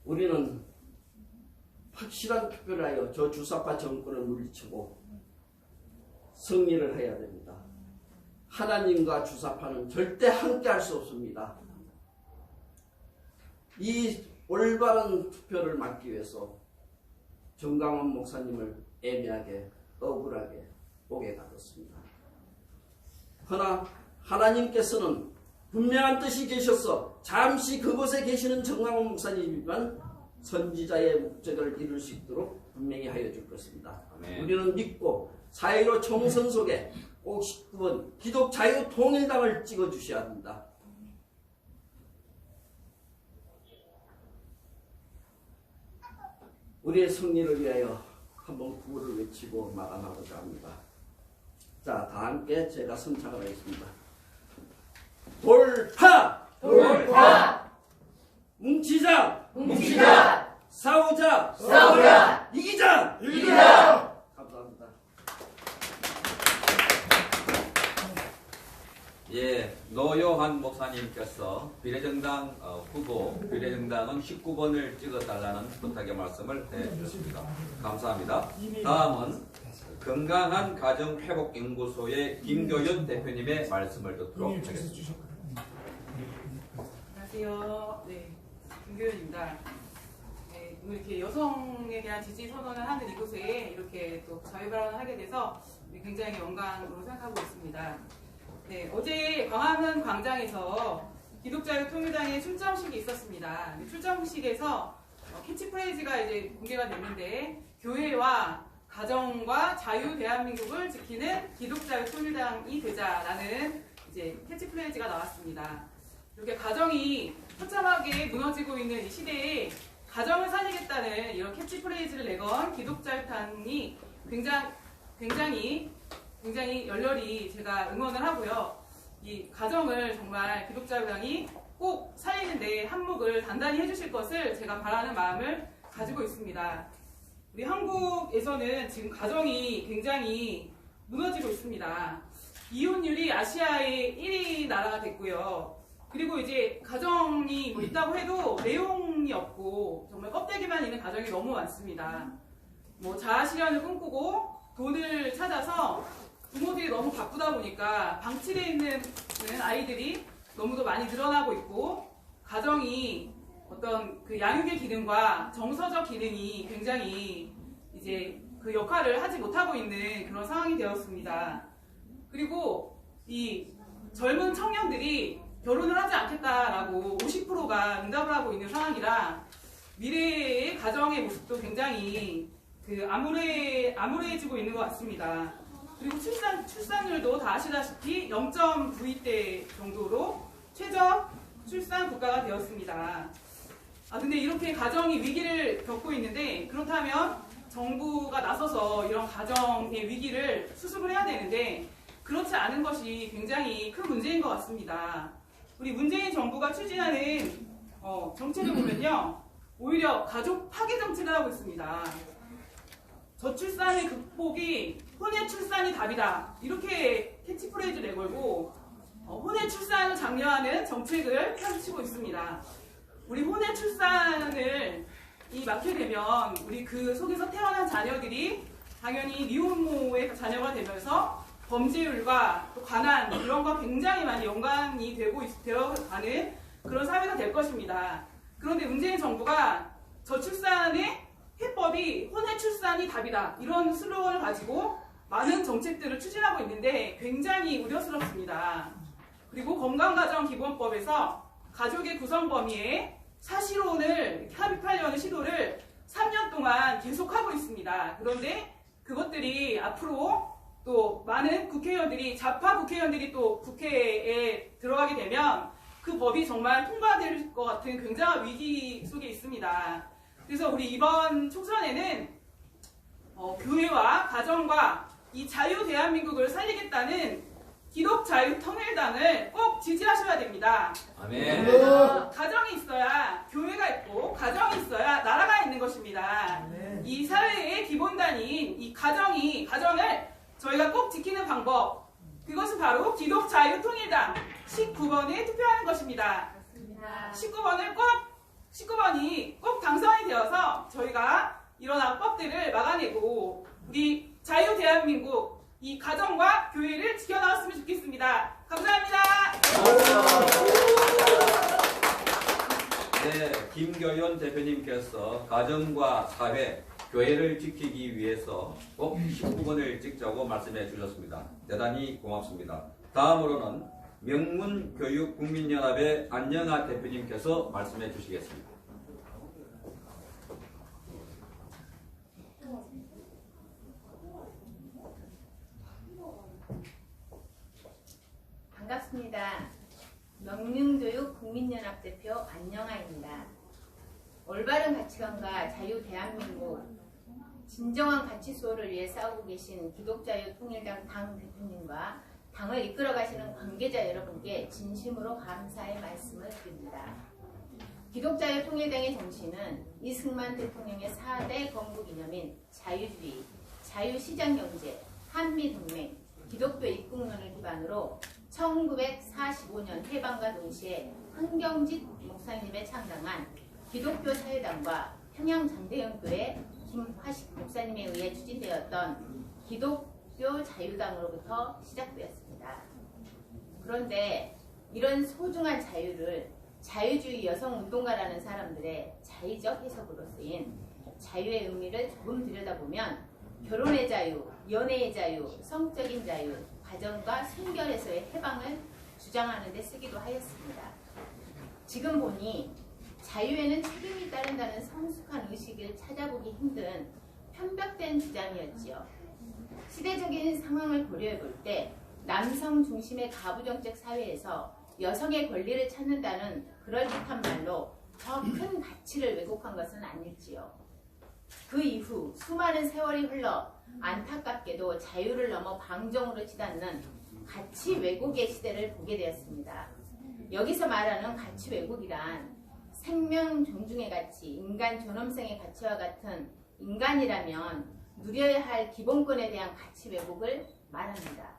우리는 확실한 투표를 하여 저 주사파 정권을 물리치고 승리를 해야 됩니다. 하나님과 주사파는 절대 함께 할 수 없습니다. 이 올바른 투표를 막기 위해서 정강훈 목사님을 애매하게 억울하게 오게 가뒀습니다. 그러나 하나님께서는 분명한 뜻이 계셔서 잠시 그곳에 계시는 정강훈 목사님이지만 선지자의 목적을 이룰 수 있도록 분명히 하여 줄 것입니다. 아멘. 우리는 믿고 4.15 총선 속에 꼭 19번 기독자유통일당을 찍어주셔야 합니다. 우리의 승리를 위하여 한번 구호를 외치고 마감하고자 합니다. 자, 다 함께 제가 선창을 하겠습니다. 돌파! 돌파! 뭉치자! 뭉치자! 싸우자! 싸우자! 이기자! 이기자! 감사합니다. 예, 노요한 목사님께서 비례정당 후보, 비례정당은 19번을 찍어달라는 부탁의 말씀을 해주셨습니다. 감사합니다. 다음은 건강한 가정회복연구소의 김교연 대표님의 말씀을 듣도록 하겠습니다. 안녕하세요. 네, 김교연입니다. 네, 오늘 이렇게 여성에 대한 지지 선언을 하는 이곳에 이렇게 또 자유 발언을 하게 돼서 굉장히 영광으로 생각하고 있습니다. 네, 어제 광화문 광장에서 기독자유통일당의 출정식이 있었습니다. 출정식에서 캐치프레이즈가 이제 공개가 됐는데 교회와 가정과 자유 대한민국을 지키는 기독자유통일당이 되자라는 이제 캐치프레이즈가 나왔습니다. 이렇게 가정이 처참하게 무너지고 있는 이 시대에 가정을 살리겠다는 이런 캐치프레이즈를 내건 기독자유당이 굉장히 열렬히 제가 응원을 하고요. 이 가정을 정말 기독자유당이 꼭 살리는데 한몫을 단단히 해주실 것을 제가 바라는 마음을 가지고 있습니다. 우리 한국에서는 지금 가정이 굉장히 무너지고 있습니다. 이혼율이 아시아의 1위 나라가 됐고요. 그리고 이제 가정이 뭐 있다고 해도 내용이 없고 정말 껍데기만 있는 가정이 너무 많습니다. 뭐 자아실현을 꿈꾸고 돈을 찾아서 부모들이 너무 바쁘다 보니까 방치되어 있는 아이들이 너무도 많이 늘어나고 있고, 가정이 어떤 그 양육의 기능과 정서적 기능이 굉장히 이제 그 역할을 하지 못하고 있는 그런 상황이 되었습니다. 그리고 이 젊은 청년들이 결혼을 하지 않겠다라고 50%가 응답을 하고 있는 상황이라 미래의 가정의 모습도 굉장히 그 암울해지고 있는 것 같습니다. 그리고 출산율도 다 아시다시피 0.92대 정도로 최저 출산 국가가 되었습니다. 근데 이렇게 가정이 위기를 겪고 있는데, 그렇다면 정부가 나서서 이런 가정의 위기를 수습을 해야 되는데 그렇지 않은 것이 굉장히 큰 문제인 것 같습니다. 우리 문재인 정부가 추진하는 정책을 보면요, 오히려 가족 파괴 정책을 하고 있습니다. 저출산의 극복이 혼외 출산이 답이다, 이렇게 캐치프레이즈를 내걸고 혼외 출산을 장려하는 정책을 펼치고 있습니다. 우리 혼외 출산을 맡게 되면 우리 그 속에서 태어난 자녀들이 당연히 미혼모의 자녀가 되면서 범죄율과 또 가난, 이런 거 굉장히 많이 연관이 되어가는 그런 사회가 될 것입니다. 그런데 문재인 정부가 저출산의 해법이 혼외 출산이 답이다, 이런 슬로건을 가지고 많은 정책들을 추진하고 있는데 굉장히 우려스럽습니다. 그리고 건강가정기본법에서 가족의 구성 범위에 사실혼을 합의하려는 시도를 3년 동안 계속하고 있습니다. 그런데 그것들이 앞으로 또 많은 국회의원들이, 좌파 국회의원들이 또 국회에 들어가게 되면 그 법이 정말 통과될 것 같은 굉장한 위기 속에 있습니다. 그래서 우리 이번 총선에는 교회와 가정과 이 자유 대한민국을 살리겠다는 기독자유통일당을 꼭 지지하셔야 됩니다. 아멘. 가정이 있어야 교회가 있고, 가정이 있어야 나라가 있는 것입니다. 이 사회의 기본단위인 이 가정을 저희가 꼭 지키는 방법, 그것은 바로 기독자유통일당 19번에 투표하는 것입니다. 19번이 꼭 당선이 되어서 저희가 이런 악법들을 막아내고 우리 자유 대한민국, 이 가정과 교회를 지켜나갔으면 좋겠습니다. 감사합니다. 네, 김교연 대표님께서 가정과 사회, 교회를 지키기 위해서 꼭 19번을 찍자고 말씀해 주셨습니다. 대단히 고맙습니다. 다음으로는 명문교육국민연합의 안영아 대표님께서 말씀해 주시겠습니다. 반갑습니다. 명륜교육국민연합 대표 안영아입니다. 올바른 가치관과 자유 대한민국, 진정한 가치 수호를 위해 싸우고 계신 기독자유통일당 당 대표님과 당을 이끌어 가시는 관계자 여러분께 진심으로 감사의 말씀을 드립니다. 기독자유통일당의 정신은 이승만 대통령의 4대 건국이념인 자유주의, 자유시장경제, 한미동맹, 기독교 입국론을 기반으로 1945년 해방과 동시에 한경직 목사님의 창당한 기독교 사회당과 평양장대연교회 김화식 목사님에 의해 추진되었던 기독교 자유당으로부터 시작되었습니다. 그런데 이런 소중한 자유를 자유주의 여성운동가라는 사람들의 자의적 해석으로 쓰인 자유의 의미를 조금 들여다보면 결혼의 자유, 연애의 자유, 성적인 자유, 가정과 순결에서의 해방을 주장하는 데 쓰기도 하였습니다. 지금 보니 자유에는 책임이 따른다는 성숙한 의식을 찾아보기 힘든 편벽된 주장이었지요. 시대적인 상황을 고려해 볼 때 남성 중심의 가부정책 사회에서 여성의 권리를 찾는다는 그럴듯한 말로 더 큰 가치를 왜곡한 것은 아닐지요. 그 이후 수많은 세월이 흘러 안타깝게도 자유를 넘어 방정으로 치닫는 가치 왜곡의 시대를 보게 되었습니다. 여기서 말하는 가치 왜곡이란 생명 존중의 가치, 인간 존엄성의 가치와 같은 인간이라면 누려야 할 기본권에 대한 가치 왜곡을 말합니다.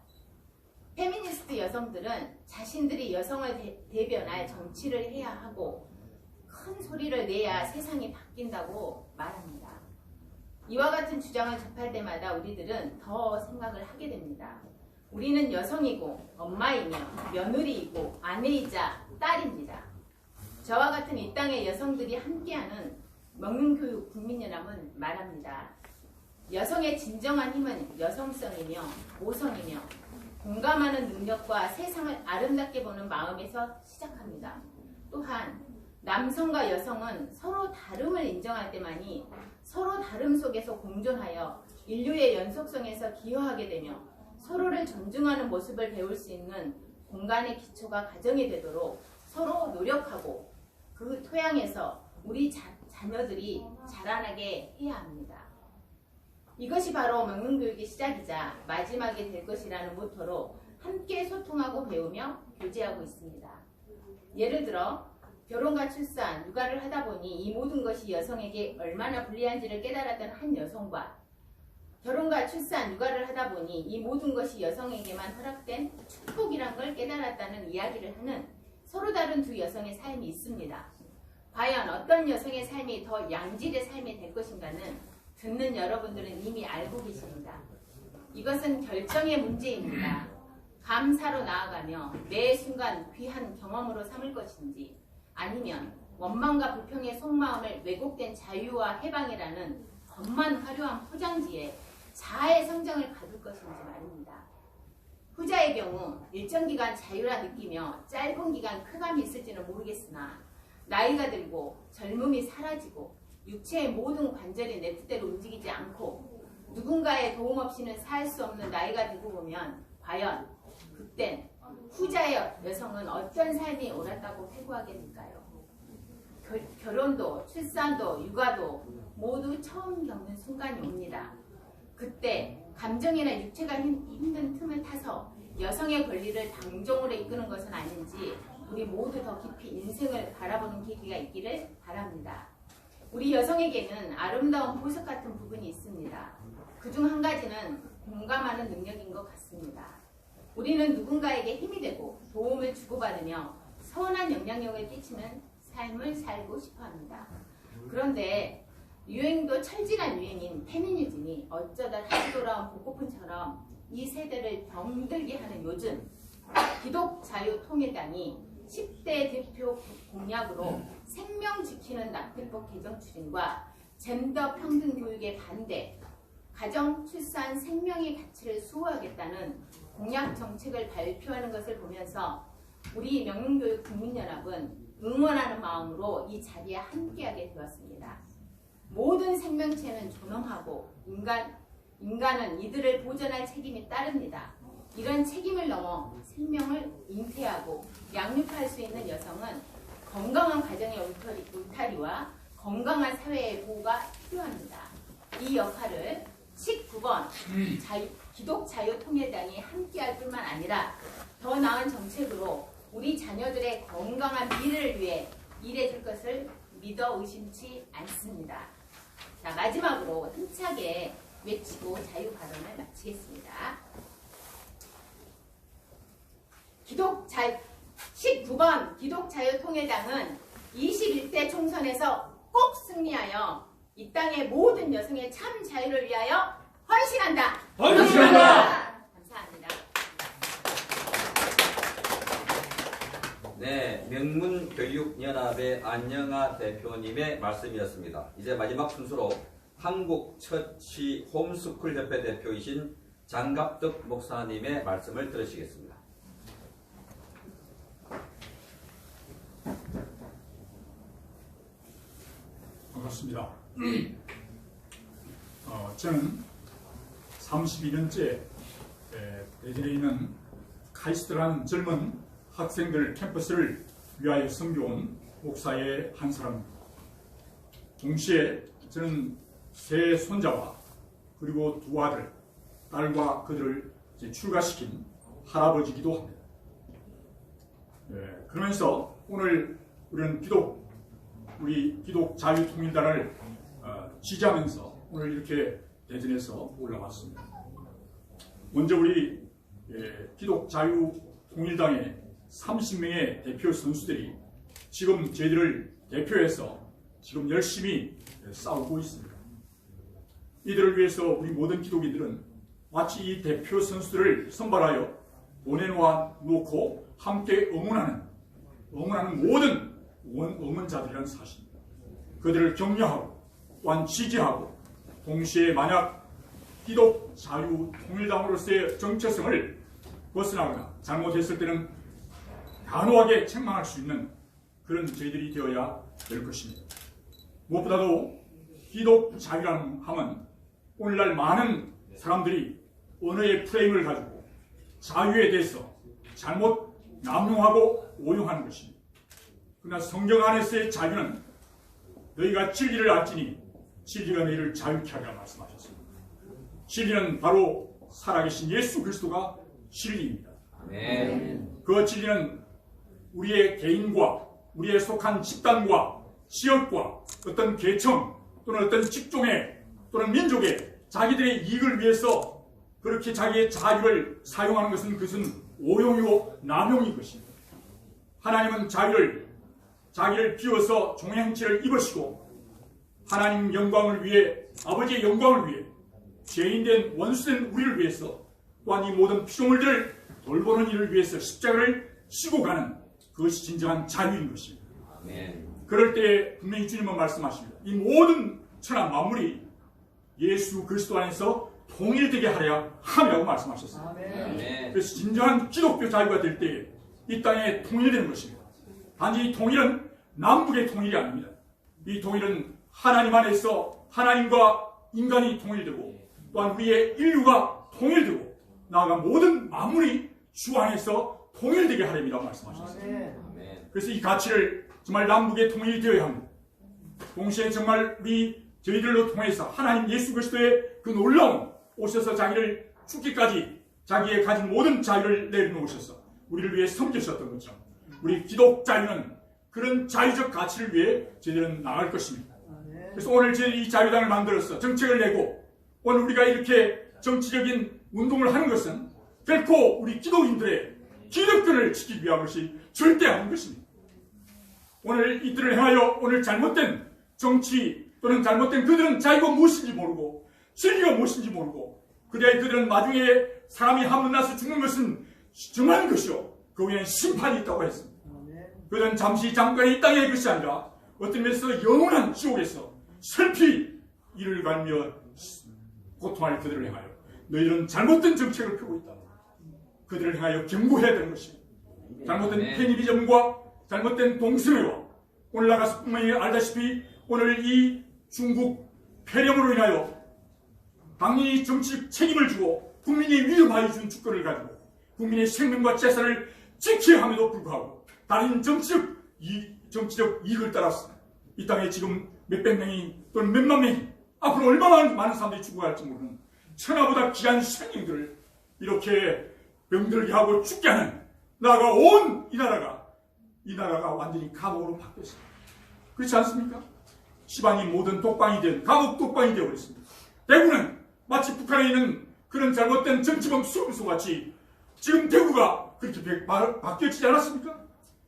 페미니스트 여성들은 자신들이 여성을 대변할 정치를 해야 하고 큰 소리를 내야 세상이 바뀐다고 말합니다. 이와 같은 주장을 접할 때마다 우리들은 더 생각을 하게 됩니다. 우리는 여성이고 엄마이며 며느리이고 아내이자 딸입니다. 저와 같은 이 땅의 여성들이 함께하는 명문교육 국민연합은 말합니다. 여성의 진정한 힘은 여성성이며 모성이며 공감하는 능력과 세상을 아름답게 보는 마음에서 시작합니다. 또한 남성과 여성은 서로 다름을 인정할 때만이 서로 다름 속에서 공존하여 인류의 연속성에서 기여하게 되며 서로를 존중하는 모습을 배울 수 있는 공간의 기초가 가정이 되도록 서로 노력하고 그 토양에서 우리 자녀들이 자라나게 해야 합니다. 이것이 바로 명문교육의 시작이자 마지막이 될 것이라는 모토로 함께 소통하고 배우며 교제하고 있습니다. 예를 들어 결혼과 출산, 육아를 하다 보니 이 모든 것이 여성에게 얼마나 불리한지를 깨달았던 한 여성과 결혼과 출산, 육아를 하다 보니 이 모든 것이 여성에게만 허락된 축복이란 걸 깨달았다는 이야기를 하는 서로 다른 두 여성의 삶이 있습니다. 과연 어떤 여성의 삶이 더 양질의 삶이 될 것인가는 듣는 여러분들은 이미 알고 계십니다. 이것은 결정의 문제입니다. 감사로 나아가며 매 순간 귀한 경험으로 삼을 것인지 아니면 원망과 불평의 속마음을 왜곡된 자유와 해방이라는 겉만 화려한 포장지에 자아의 성장을 가둘 것인지 말입니다. 후자의 경우 일정 기간 자유라 느끼며 짧은 기간 쾌감이 있을지는 모르겠으나 나이가 들고 젊음이 사라지고 육체의 모든 관절이 내 뜻대로 움직이지 않고 누군가의 도움 없이는 살 수 없는 나이가 되고 보면 과연 그땐 후자의 여성은 어떤 삶이 옳았다고 회고하게 될까요? 결혼도 출산도 육아도 모두 처음 겪는 순간이 옵니다. 그때 감정이나 육체가 힘든 틈을 타서 여성의 권리를 당정으로 이끄는 것은 아닌지 우리 모두 더 깊이 인생을 바라보는 계기가 있기를 바랍니다. 우리 여성에게는 아름다운 보석 같은 부분이 있습니다. 그중 한 가지는 공감하는 능력인 것 같습니다. 우리는 누군가에게 힘이 되고 도움을 주고받으며 선한 영향력을 끼치는 삶을 살고 싶어합니다. 그런데 유행도 철진한 유행인 페미니즘이 어쩌다 다시 돌아온 복고풍처럼 이 세대를 병들게 하는 요즘 기독자유통일당이 10대 대표 공약으로 생명 지키는 납땜법 개정 추진과 젠더 평등 교육의 반대, 가정, 출산, 생명의 가치를 수호하겠다는 공약 정책을 발표하는 것을 보면서 우리 명문교육 국민연합은 응원하는 마음으로 이 자리에 함께하게 되었습니다. 모든 생명체는 존엄하고 인간은 이들을 보존할 책임이 따릅니다. 이런 책임을 넘어 생명을 잉태하고 양육할 수 있는 여성은 건강한 가정의 울타리와 건강한 사회의 보호가 필요합니다. 이 역할을 19번 기독자유통일당이 함께할 뿐만 아니라 더 나은 정책으로 우리 자녀들의 건강한 미래를 위해 일해줄 것을 믿어 의심치 않습니다. 자, 마지막으로 힘차게 외치고 자유 발언을 마치겠습니다. 19번 기독자유통일당은 21대 총선에서 꼭 승리하여 이 땅의 모든 여성의 참 자유를 위하여 헌신한다. 헌신한다. 감사합니다. 네, 명문교육연합의 안영아 대표님의 말씀이었습니다. 이제 마지막 순서로 한국처치 홈스쿨 협회 대표이신 장갑덕 목사님의 말씀을 들으시겠습니다. 반갑습니다. 저는 32년째 대전에 있는 카이스트라는 젊은 학생들 캠퍼스를 위하여 섬겨온 목사의 한 사람입니다. 동시에 저는 세 손자와 그리고 두 아들, 딸과 그들을 출가시킨 할아버지이기도 합니다. 그러면서 오늘 우리는 우리 기독자유통일당을 지지하면서 오늘 이렇게 대전에서 올라왔습니다. 먼저 우리 기독자유통일당의 30명의 대표 선수들이 지금 저희들을 대표해서 지금 열심히 싸우고 있습니다. 이들을 위해서 우리 모든 기독인들은 마치 이 대표 선수들을 선발하여 보내놓아 놓고 함께 응원하는 모든 응원자들이라는 사실입니다. 그들을 격려하고 또한 지지하고 동시에 만약 기독 자유 통일당으로서의 정체성을 벗어나거나 잘못했을 때는 단호하게 책망할 수 있는 그런 저희들이 되어야 될 것입니다. 무엇보다도 기독 자유라는 하면 오늘날 많은 사람들이 언어의 프레임을 가지고 자유에 대해서 잘못 남용하고 오용하는 것입니다. 그러나 성경 안에서의 자유는 너희가 진리를 알지니 진리가 너희를 자유케 하리라 말씀하셨습니다. 진리는 바로 살아계신 예수 그리스도가 진리입니다. 그 진리는 우리의 개인과 우리의 속한 집단과 지역과 어떤 계층 또는 어떤 직종의 또는 민족의 자기들의 이익을 위해서 그렇게 자기의 자유를 사용하는 것은 그것은 오용이고 남용인 것입니다. 하나님은 자기를 비워서 종의 행체를 입으시고 하나님 영광을 위해 아버지의 영광을 위해 죄인된 원수된 우리를 위해서 또한 이 모든 피조물들을 돌보는 일을 위해서 십자가를 지고 가는 그것이 진정한 자유인 것입니다. 그럴 때 분명히 주님은 말씀하십니다. 이 모든 천하 만물이 예수 그리스도 안에서 통일되게 하려 함이라고 말씀하셨습니다. 그래서 진정한 기독교 자유가 될 때 이 땅에 통일되는 것입니다. 단지 이 통일은 남북의 통일이 아닙니다. 이 통일은 하나님 안에서 하나님과 인간이 통일되고 또한 우리의 인류가 통일되고 나아가 모든 만물이 주 안에서 통일되게 하렵니다 말씀하셨습니다. 그래서 이 가치를 정말 남북의 통일이 되어야 합니다. 동시에 정말 저희들로 통해서 하나님 예수 그리스도의 그 놀라운 오셔서 자기를 죽기까지 자기의 가진 모든 자유를 내려놓으셔서 우리를 위해 섬기셨던 것처럼 우리 기독 자유는 그런 자유적 가치를 위해 저희들은 나갈 것입니다. 그래서 오늘 저희들이 이 자유당을 만들어서 정책을 내고 오늘 우리가 이렇게 정치적인 운동을 하는 것은 결코 우리 기독인들의 기득권을 지키기 위한 것이 절대 아닌 것입니다. 오늘 이들을 향하여 오늘 잘못된 정치 또는 잘못된 그들은 자유가 무엇인지 모르고 진리가 무엇인지 모르고 그들은 나중에 사람이 한번 나서 죽는 것은 정한 것이요 그 후에는 심판이 있다고 했습니다. 그들은 잠깐의 이 땅의 것이 아니라 어떤 면에서 영원한 지옥에서 슬피 이를 갈며 고통할 그들을 향하여 너희들은 잘못된 정책을 펴고 있다. 그들을 향하여 경고해야 되는 것입니다. 잘못된 페미니즘과 잘못된 동성애와 오늘 나가서 분명히 알다시피 오늘 이 중국 폐렴으로 인하여 당연히 정치적 책임을 주고 국민이 위험하게 준 주권을 가지고 국민의 생명과 재산을 지켜야 함에도 불구하고 다른 정치적 이익을 따라서 이 땅에 지금 몇백 명이 또는 몇만 명이 앞으로 얼마나 많은 사람들이 죽어갈지 모르는 천하보다 귀한 생명들을 이렇게 병들게 하고 죽게 하는 나아가 온 이 나라가 완전히 감옥으로 바뀌었습니다. 그렇지 않습니까? 시방이 모든 독방이 된 감옥 독방이 되어버렸습니다. 대구는 마치 북한에 있는 그런 잘못된 정치범 수용소 같이 지금 대구가 그렇게 바뀌어지지 않았습니까?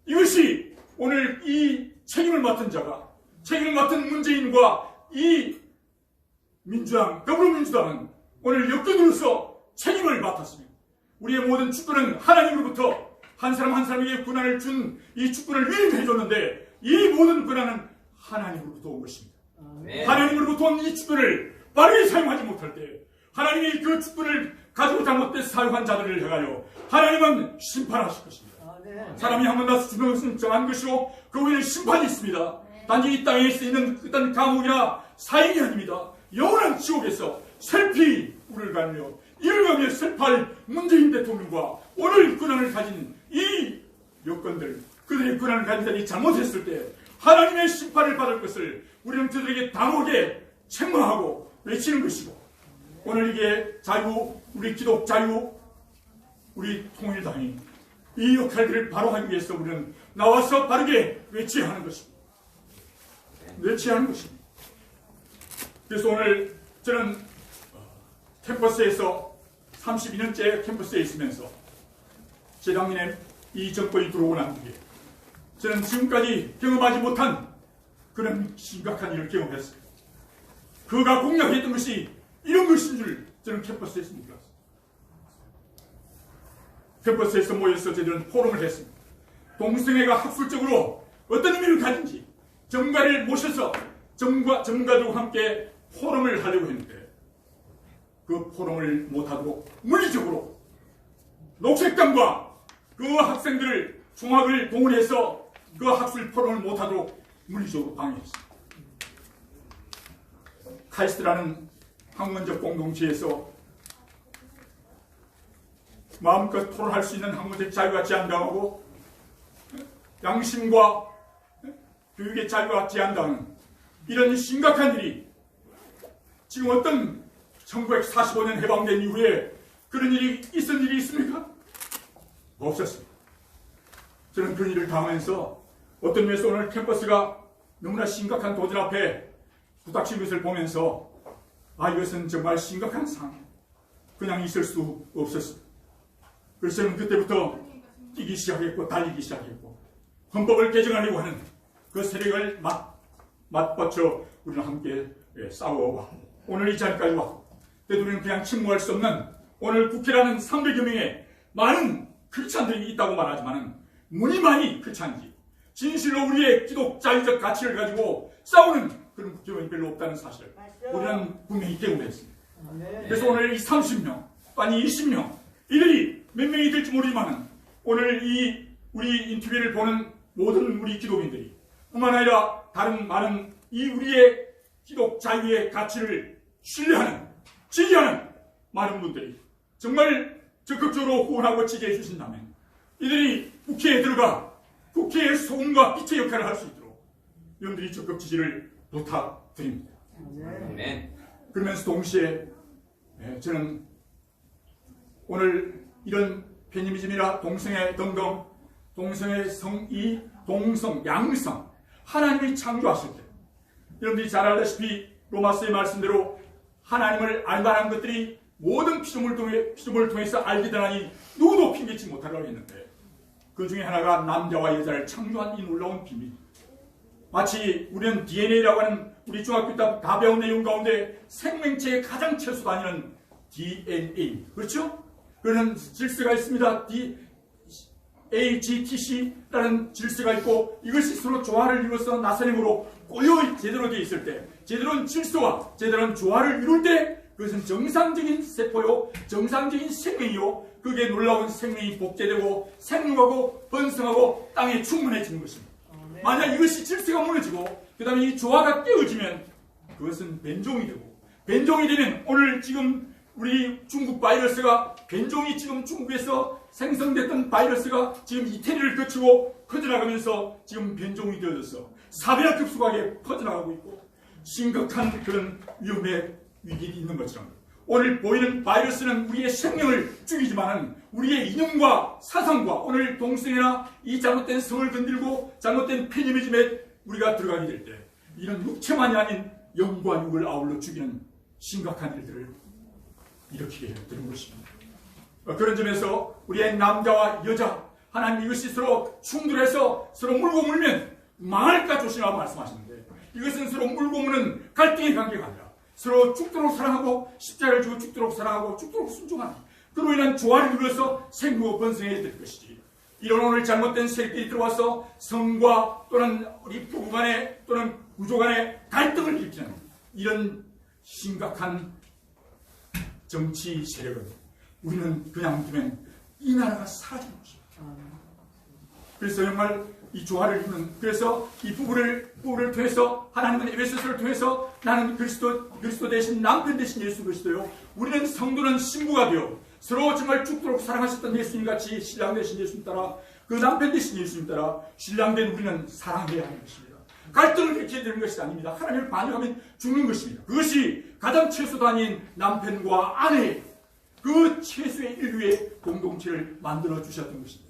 이것이 오늘 이 책임을 맡은 자가 책임을 맡은 문재인과 이 더불어민주당은 오늘 엮여들어서 책임을 맡았습니다. 우리의 모든 축구는 하나님으로부터 한 사람 한 사람에게 권한을 준 이 축구를 위임해 줬는데 이 모든 권한은 하나님으로부터 온 것입니다. 하나님으로부터 온 이 축구를 빠르게 사용하지 못할 때 하나님이 그 축구를 가지고 잘못된 사용한 자들을 향하여 하나님은 심판하실 것입니다. 사람이 한 번 나서 죽는 것은 정한 것이고 그 후에는 심판이 있습니다. 단지 이 땅에 있는 어떤 감옥이나 사형이 아닙니다. 영원한 지옥에서 슬피 우를 갈며 이를 가며 슬퍼할 문재인 대통령과 오늘 권한을 가진 이 여건들 그들의 권한을 가진 자들이 잘못했을 때 하나님의 심판을 받을 것을 우리는 그들에게 단호하게 책망하고 외치는 것이고 오늘 이게 자유 우리 기독 자유 우리 통일당이 이 역할들을 바로 하기 위해서 우리는 나와서 바르게 외쳐야 하는 것입니다. 외쳐야 하는 것입니다. 그래서 오늘 저는 캠퍼스에서 32년째 캠퍼스에 있으면서 재작년에 이 정권이 들어오고 난 뒤에 저는 지금까지 경험하지 못한 그런 심각한 일을 경험했어요. 그가 공략했던 것이 이런 것인 줄 저는 캠퍼스에서 몰랐어요. 캠퍼스에서 모여서 저희들은 포럼을 했습니다. 동성애가 학술적으로 어떤 의미를 가진지 전문가를 모셔서 전문가들과 함께 포럼을 하려고 했는데 그 포럼을 못하도록 물리적으로 녹색당과 그 학생들을 종학을 동원해서 그 학술 포럼을 못하도록 물리적으로 방해했습니다. 카이스트라는 학문적 공동체에서 마음껏 토론할 수 있는 학문적 자유가 제한당하고 양심과 교육의 자유가 제한당하는 이런 심각한 일이 지금 어떤 1945년 해방된 이후에 그런 일이 있은 일이 있습니까? 없었습니다. 저는 그런 일을 당하면서 어떤 면에서 오늘 캠퍼스가 너무나 심각한 도전 앞에 부닥친 것을 보면서 이것은 정말 심각한 상황, 그냥 있을 수 없었습니다. 그래서 저는 그때부터 뛰기 시작했고 달리기 시작했고 헌법을 개정하려고 하는 그 세력을 맞받쳐 우리는 함께 싸워와 오늘 이 자리까지 왔고 그래도 우리는 그냥 침묵할 수 없는 오늘 국회라는 300여 명의 많은 크리스찬들이 있다고 말하지만 무늬만이 크리스찬이지 진실로 우리의 기독자유적 가치를 가지고 싸우는 그런 국회의원이 별로 없다는 사실을 우리는 분명히 개국했습니다. 그래서 오늘 이 30명, 아니 20명 이들이 몇 명이 될지 모르지만 오늘 이 우리 인터뷰를 보는 모든 우리 기독인들이 뿐만 아니라 다른 많은 이 우리의 기독 자유의 가치를 신뢰하는 지지하는 많은 분들이 정말 적극적으로 후원하고 지지해 주신다면 이들이 국회에 들어가 국회의 소금과 빛의 역할을 할 수 있도록 여러분들이 적극 지지를 부탁드립니다. 네. 그러면서 동시에 저는 오늘 이런 페미니즘이나 동성애 등등 동성애 성이 동성 양성 하나님이 창조하실 때 여러분들이 잘 알다시피 로마서의 말씀대로 하나님을 알만한 것들이 모든 피조물을 통해서 알게 되나니 누구도 핑계치 못하려고 했는데 그 중에 하나가 남자와 여자를 창조한 이 놀라운 비밀. 마치 우리는 DNA라고 하는 우리 중학교 때 다 배운 내용 가운데 생명체의 가장 최소 단위는 DNA. 그렇죠? 그런 질서가 있습니다. AGTC라는 질서가 있고 이것이 서로 조화를 이루어서 나선형으로 고요히 제대로 되어 있을 때 제대로는 질서와 제대로는 조화를 이룰 때 그것은 정상적인 세포요 정상적인 생명이요 그게 놀라운 생명이 복제되고 생육하고 번성하고 땅에 충만해지는 것입니다. 만약 이것이 질서가 무너지고 그 다음에 이 조화가 깨어지면 그것은 변종이 되고 변종이 되면 오늘 지금 우리 중국 바이러스가 변종이 지금 중국에서 생성됐던 바이러스가 지금 이태리를 거치고 퍼져나가면서 지금 변종이 되어져서 사배급속하게 퍼져나가고 있고 심각한 그런 위험의 위기가 있는 것처럼 오늘 보이는 바이러스는 우리의 생명을 죽이지만은 우리의 이념과 사상과 오늘 동성애나 이 잘못된 성을 건들고 잘못된 페미니즘에 우리가 들어가게 될 때 이런 육체만이 아닌 영과 육을 아울러 죽이는 심각한 일들을 일으키게 되는 것입니다. 그런 점에서 우리의 남자와 여자 하나님 이것이 서로 충돌해서 서로 물고 물면 망할까 조심하고 말씀하시는데 이것은 서로 물고 무는 갈등의 관계가 아니라 서로 죽도록 사랑하고 십자가를 주고 죽도록 사랑하고 죽도록 순종하는 그로 인한 조화를 이루어서 생기고 번성해야 될 것이지 이런 오늘 잘못된 세력들이 들어와서 성과 또는 우리 부부 간에 또는 구조 간에 갈등을 일으키는 이런 심각한 정치 세력은 우리는 그냥 두면 이 나라가 사라지는 것입니다. 그래서 정말 이 조화를 이루는 그래서 이 부부를 통해서 하나님은 에베소서를 통해서 나는 그리스도 대신 남편 대신 예수 그리스도요. 우리는 성도는 신부가 되어 서로 정말 죽도록 사랑하셨던 예수님 같이 신랑 대신 예수님 따라 그 남편 대신 예수님 따라 신랑된 우리는 사랑해야 하는 것입니다. 갈등을 일으켜야 되는 것이 아닙니다. 하나님을 반역하면 죽는 것입니다. 그것이 가장 최소 단위인 남편과 아내의 그 최소의 인류의 공동체를 만들어 주셨던 것입니다.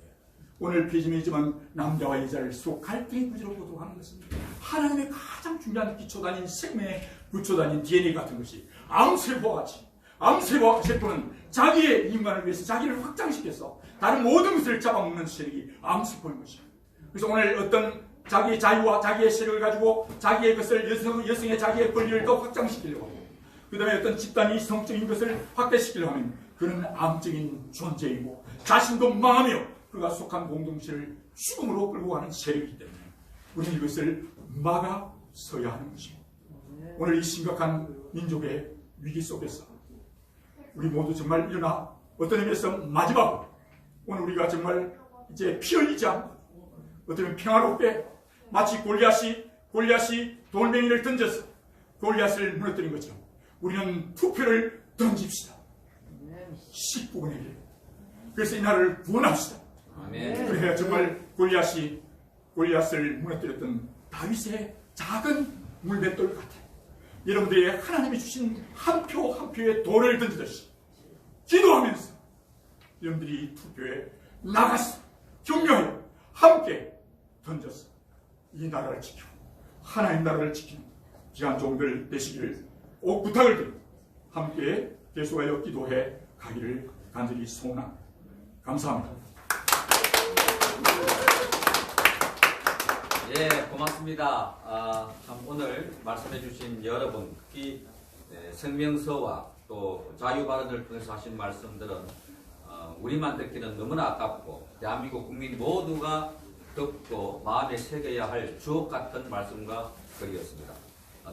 오늘 페미니즘은 남자와 여자를 서로 갈등의 구조로 보도록 하는 것입니다. 하나님의 가장 중요한 기초단인 생명의 구초단인 DNA 같은 것이 암세포와 같이 암세포와 세포는 자기의 인간을 위해서 자기를 확장시켜서 다른 모든 것을 잡아먹는 세력이 암세포인 것입니다. 그래서 오늘 어떤 자기의 자유와 자기의 세력을 가지고 자기의 것을 여성의 자기의 권리를 더 확장시키려고 하고 그 다음에 어떤 집단이 성적인 것을 확대시키려고 하면 그는 암적인 존재이고 자신도 망하며 그가 속한 공동체를 죽음으로 끌고 가는 세력이기 때문에 우리는 이것을 막아서야 하는 것입니다. 오늘 이 심각한 민족의 위기 속에서 우리 모두 정말 일어나 어떤 의미에서 마지막으로 오늘 우리가 정말 이제 피 흘리지 않고 어떤 의미 평화롭게 마치 골리앗이 돌멩이를 던져서 골리앗을 무너뜨린 것처럼 우리는 투표를 던집시다. 19분의 1. 그래서 이 나라를 구원합시다. 아멘. 그래야 정말 골리앗을 무너뜨렸던 다윗의 작은 물맷돌 같아요. 여러분들이 하나님이 주신 한 표 한 표의 돌을 던지듯이 기도하면서 여러분들이 투표에 나가서 격려하여 함께 던져서 이 나라를 지키고 하나님 나라를 지키는 귀한 종들 되시기를 꼭 부탁을 드리고 함께 계속하여 기도해 가기를 간절히 소원합니다. 감사합니다. 예, 고맙습니다. 참 오늘 말씀해 주신 여러분, 특히 성명서와 또 자유발언을 통해서 하신 말씀들은 우리만 듣기는 너무나 아깝고 대한민국 국민 모두가 듣고 마음에 새겨야 할 주옥 같은 말씀과 글이었습니다.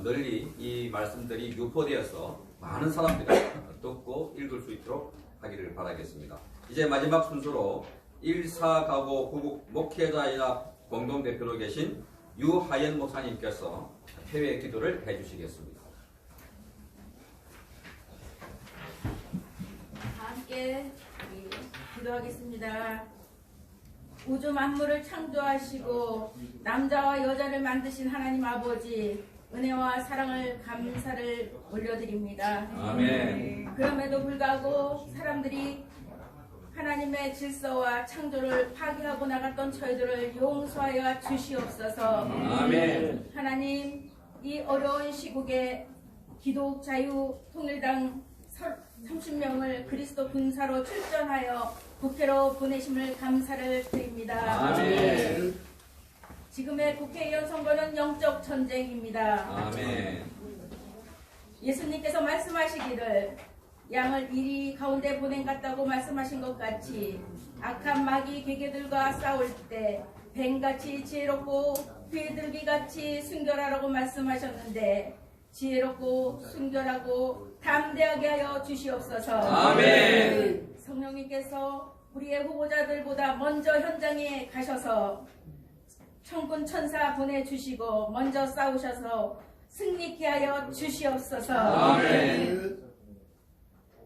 널리 이 말씀들이 유포되어서 많은 사람들이 듣고 읽을 수 있도록 하기를 바라겠습니다. 이제 마지막 순서로 1사가고 구국 목회자연합 공동대표로 계신 유하연 목사님께서 폐회 기도를 해주시겠습니다. 함께 기도하겠습니다. 우주 만물을 창조하시고 남자와 여자를 만드신 하나님 아버지, 은혜와 사랑을 감사를 올려드립니다. 아멘. 그럼에도 불구하고 사람들이 하나님의 질서와 창조를 파괴하고 나갔던 저희들을 용서하여 주시옵소서. 아멘. 하나님, 이 어려운 시국에 기독 자유 통일당 30명을 그리스도 군사로 출전하여 국회로 보내심을 감사를 드립니다. 아멘. 지금의 국회의원 선거는 영적 전쟁입니다. 아멘. 예수님께서 말씀하시기를 양을 이리 가운데 보낸 같다고 말씀하신 것 같이 악한 마귀 괴계들과 싸울 때 뱀같이 지혜롭고 비둘기같이 순결하라고 말씀하셨는데 지혜롭고 순결하고 담대하게 하여 주시옵소서. 아멘. 성령님께서 우리의 후보자들보다 먼저 현장에 가셔서 천군 천사 보내주시고 먼저 싸우셔서 승리케 하여 주시옵소서. 아멘.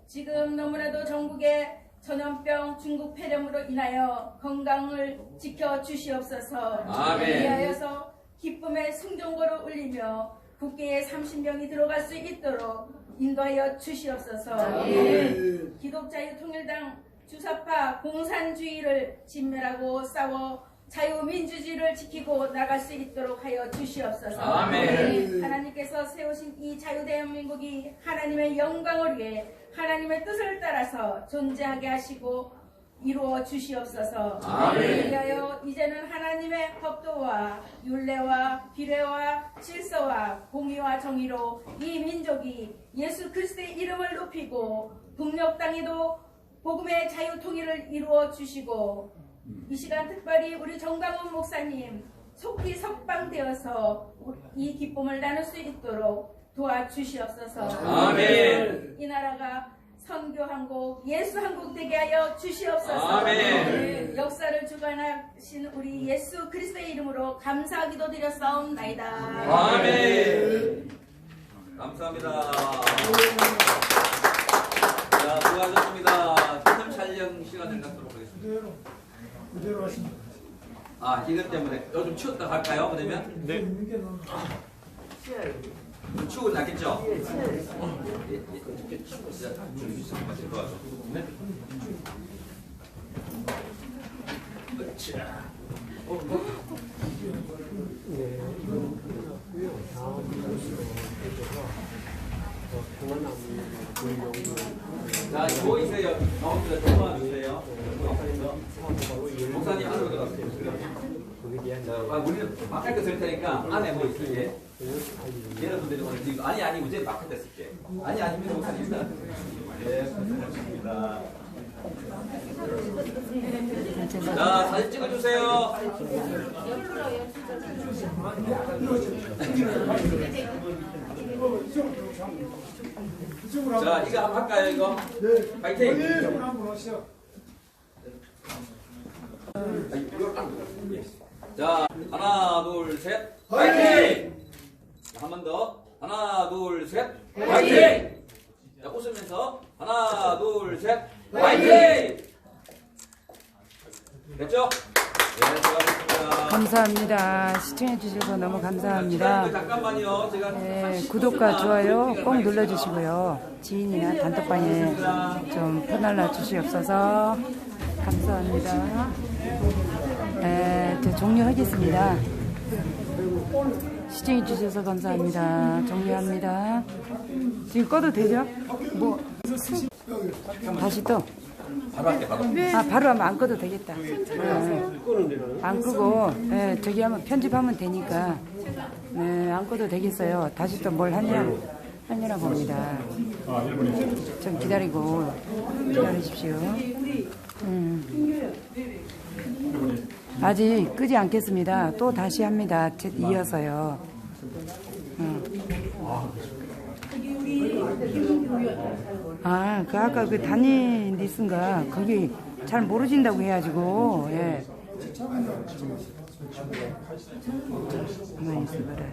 지금 너무나도 전국에 전염병 중국 폐렴으로 인하여 건강을 지켜 주시옵소서. 아멘. 이하여서 기쁨의 승전고를 울리며 국회에 30명이 들어갈 수 있도록 인도하여 주시옵소서. 아멘. 기독자유통일당 주사파 공산주의를 진멸하고 싸워 자유민주주의를 지키고 나갈 수 있도록 하여 주시옵소서. 아멘. 하나님께서 세우신 이 자유대한민국이 하나님의 영광을 위해 하나님의 뜻을 따라서 존재하게 하시고 이루어 주시옵소서. 아멘. 위하여 이제는 하나님의 법도와 율례와 비례와 질서와 공의와 정의로 이 민족이 예수 그리스도의 이름을 높이고 북녘 땅에도 복음의 자유 통일을 이루어 주시고 이 시간 특별히 우리 정강훈 목사님 속히 석방되어서 이 기쁨을 나눌 수 있도록 도와주시옵소서. 아멘. 이 나라가 선교 한국, 예수 한국 되게 하여 주시옵소서. 아멘. 역사를 주관하신 우리 예수 그리스도의 이름으로 감사 기도드렸사옵나이다. 아멘. 감사합니다. 자, 수고하셨습니다. film 촬영 시간을 갖도록 하겠습니다. 그대로 하시면 아, 이것 때문에 요즘 추웠다 할까요? 그러면? 네. 이게 너무 추운 나겠죠? 예, 어떻게 추워? 진짜 들어와서. 네. 자, 보이세요? 도와주세요. 목사님 안으로 들어가세요. 자, 우리는 마켓에 쓸 테니까 안에 뭐 있을게. 여러분들이 오늘 지금 아니 이제 마켓에 쓸게. 아니, 아닙니다, 목사님. 네, 고생하셨습니다. 자, 사진 찍어주세요. 자, 이거 한번 할까요, 이거? 네. 파이팅! 이쪽으로 한번 오시죠. 자, 하나, 둘, 셋. 파이팅! 한 번 더. 하나, 둘, 셋. 파이팅! 자, 웃으면서. 하나, 둘, 셋. 파이팅! 됐죠? 네, 수고하셨습니다. 감사합니다. 시청해주셔서 너무 감사합니다. 잠깐만요. 제가 네, 구독과 좋아요 꼭 눌러주시고요. 지인이나 단톡방에 좀 퍼날라 주시옵소서. 감사합니다. 네, 저 종료하겠습니다. 시청해주셔서 감사합니다. 종료합니다. 지금 꺼도 되죠? 뭐 다시 또? 바로 할게, 바로. 바로 하면 안 꺼도 되겠다. 안 끄고, 저기 하면 편집하면 되니까, 안 꺼도 되겠어요. 다시 또 뭘 하느라 봅니다. 좀 기다리십시오. 아직 끄지 않겠습니다. 또 다시 합니다. 이어서요. 아까 그 단위 리스인가 거기 잘 모르신다고 해가지고, 예. 가만히 있어봐라.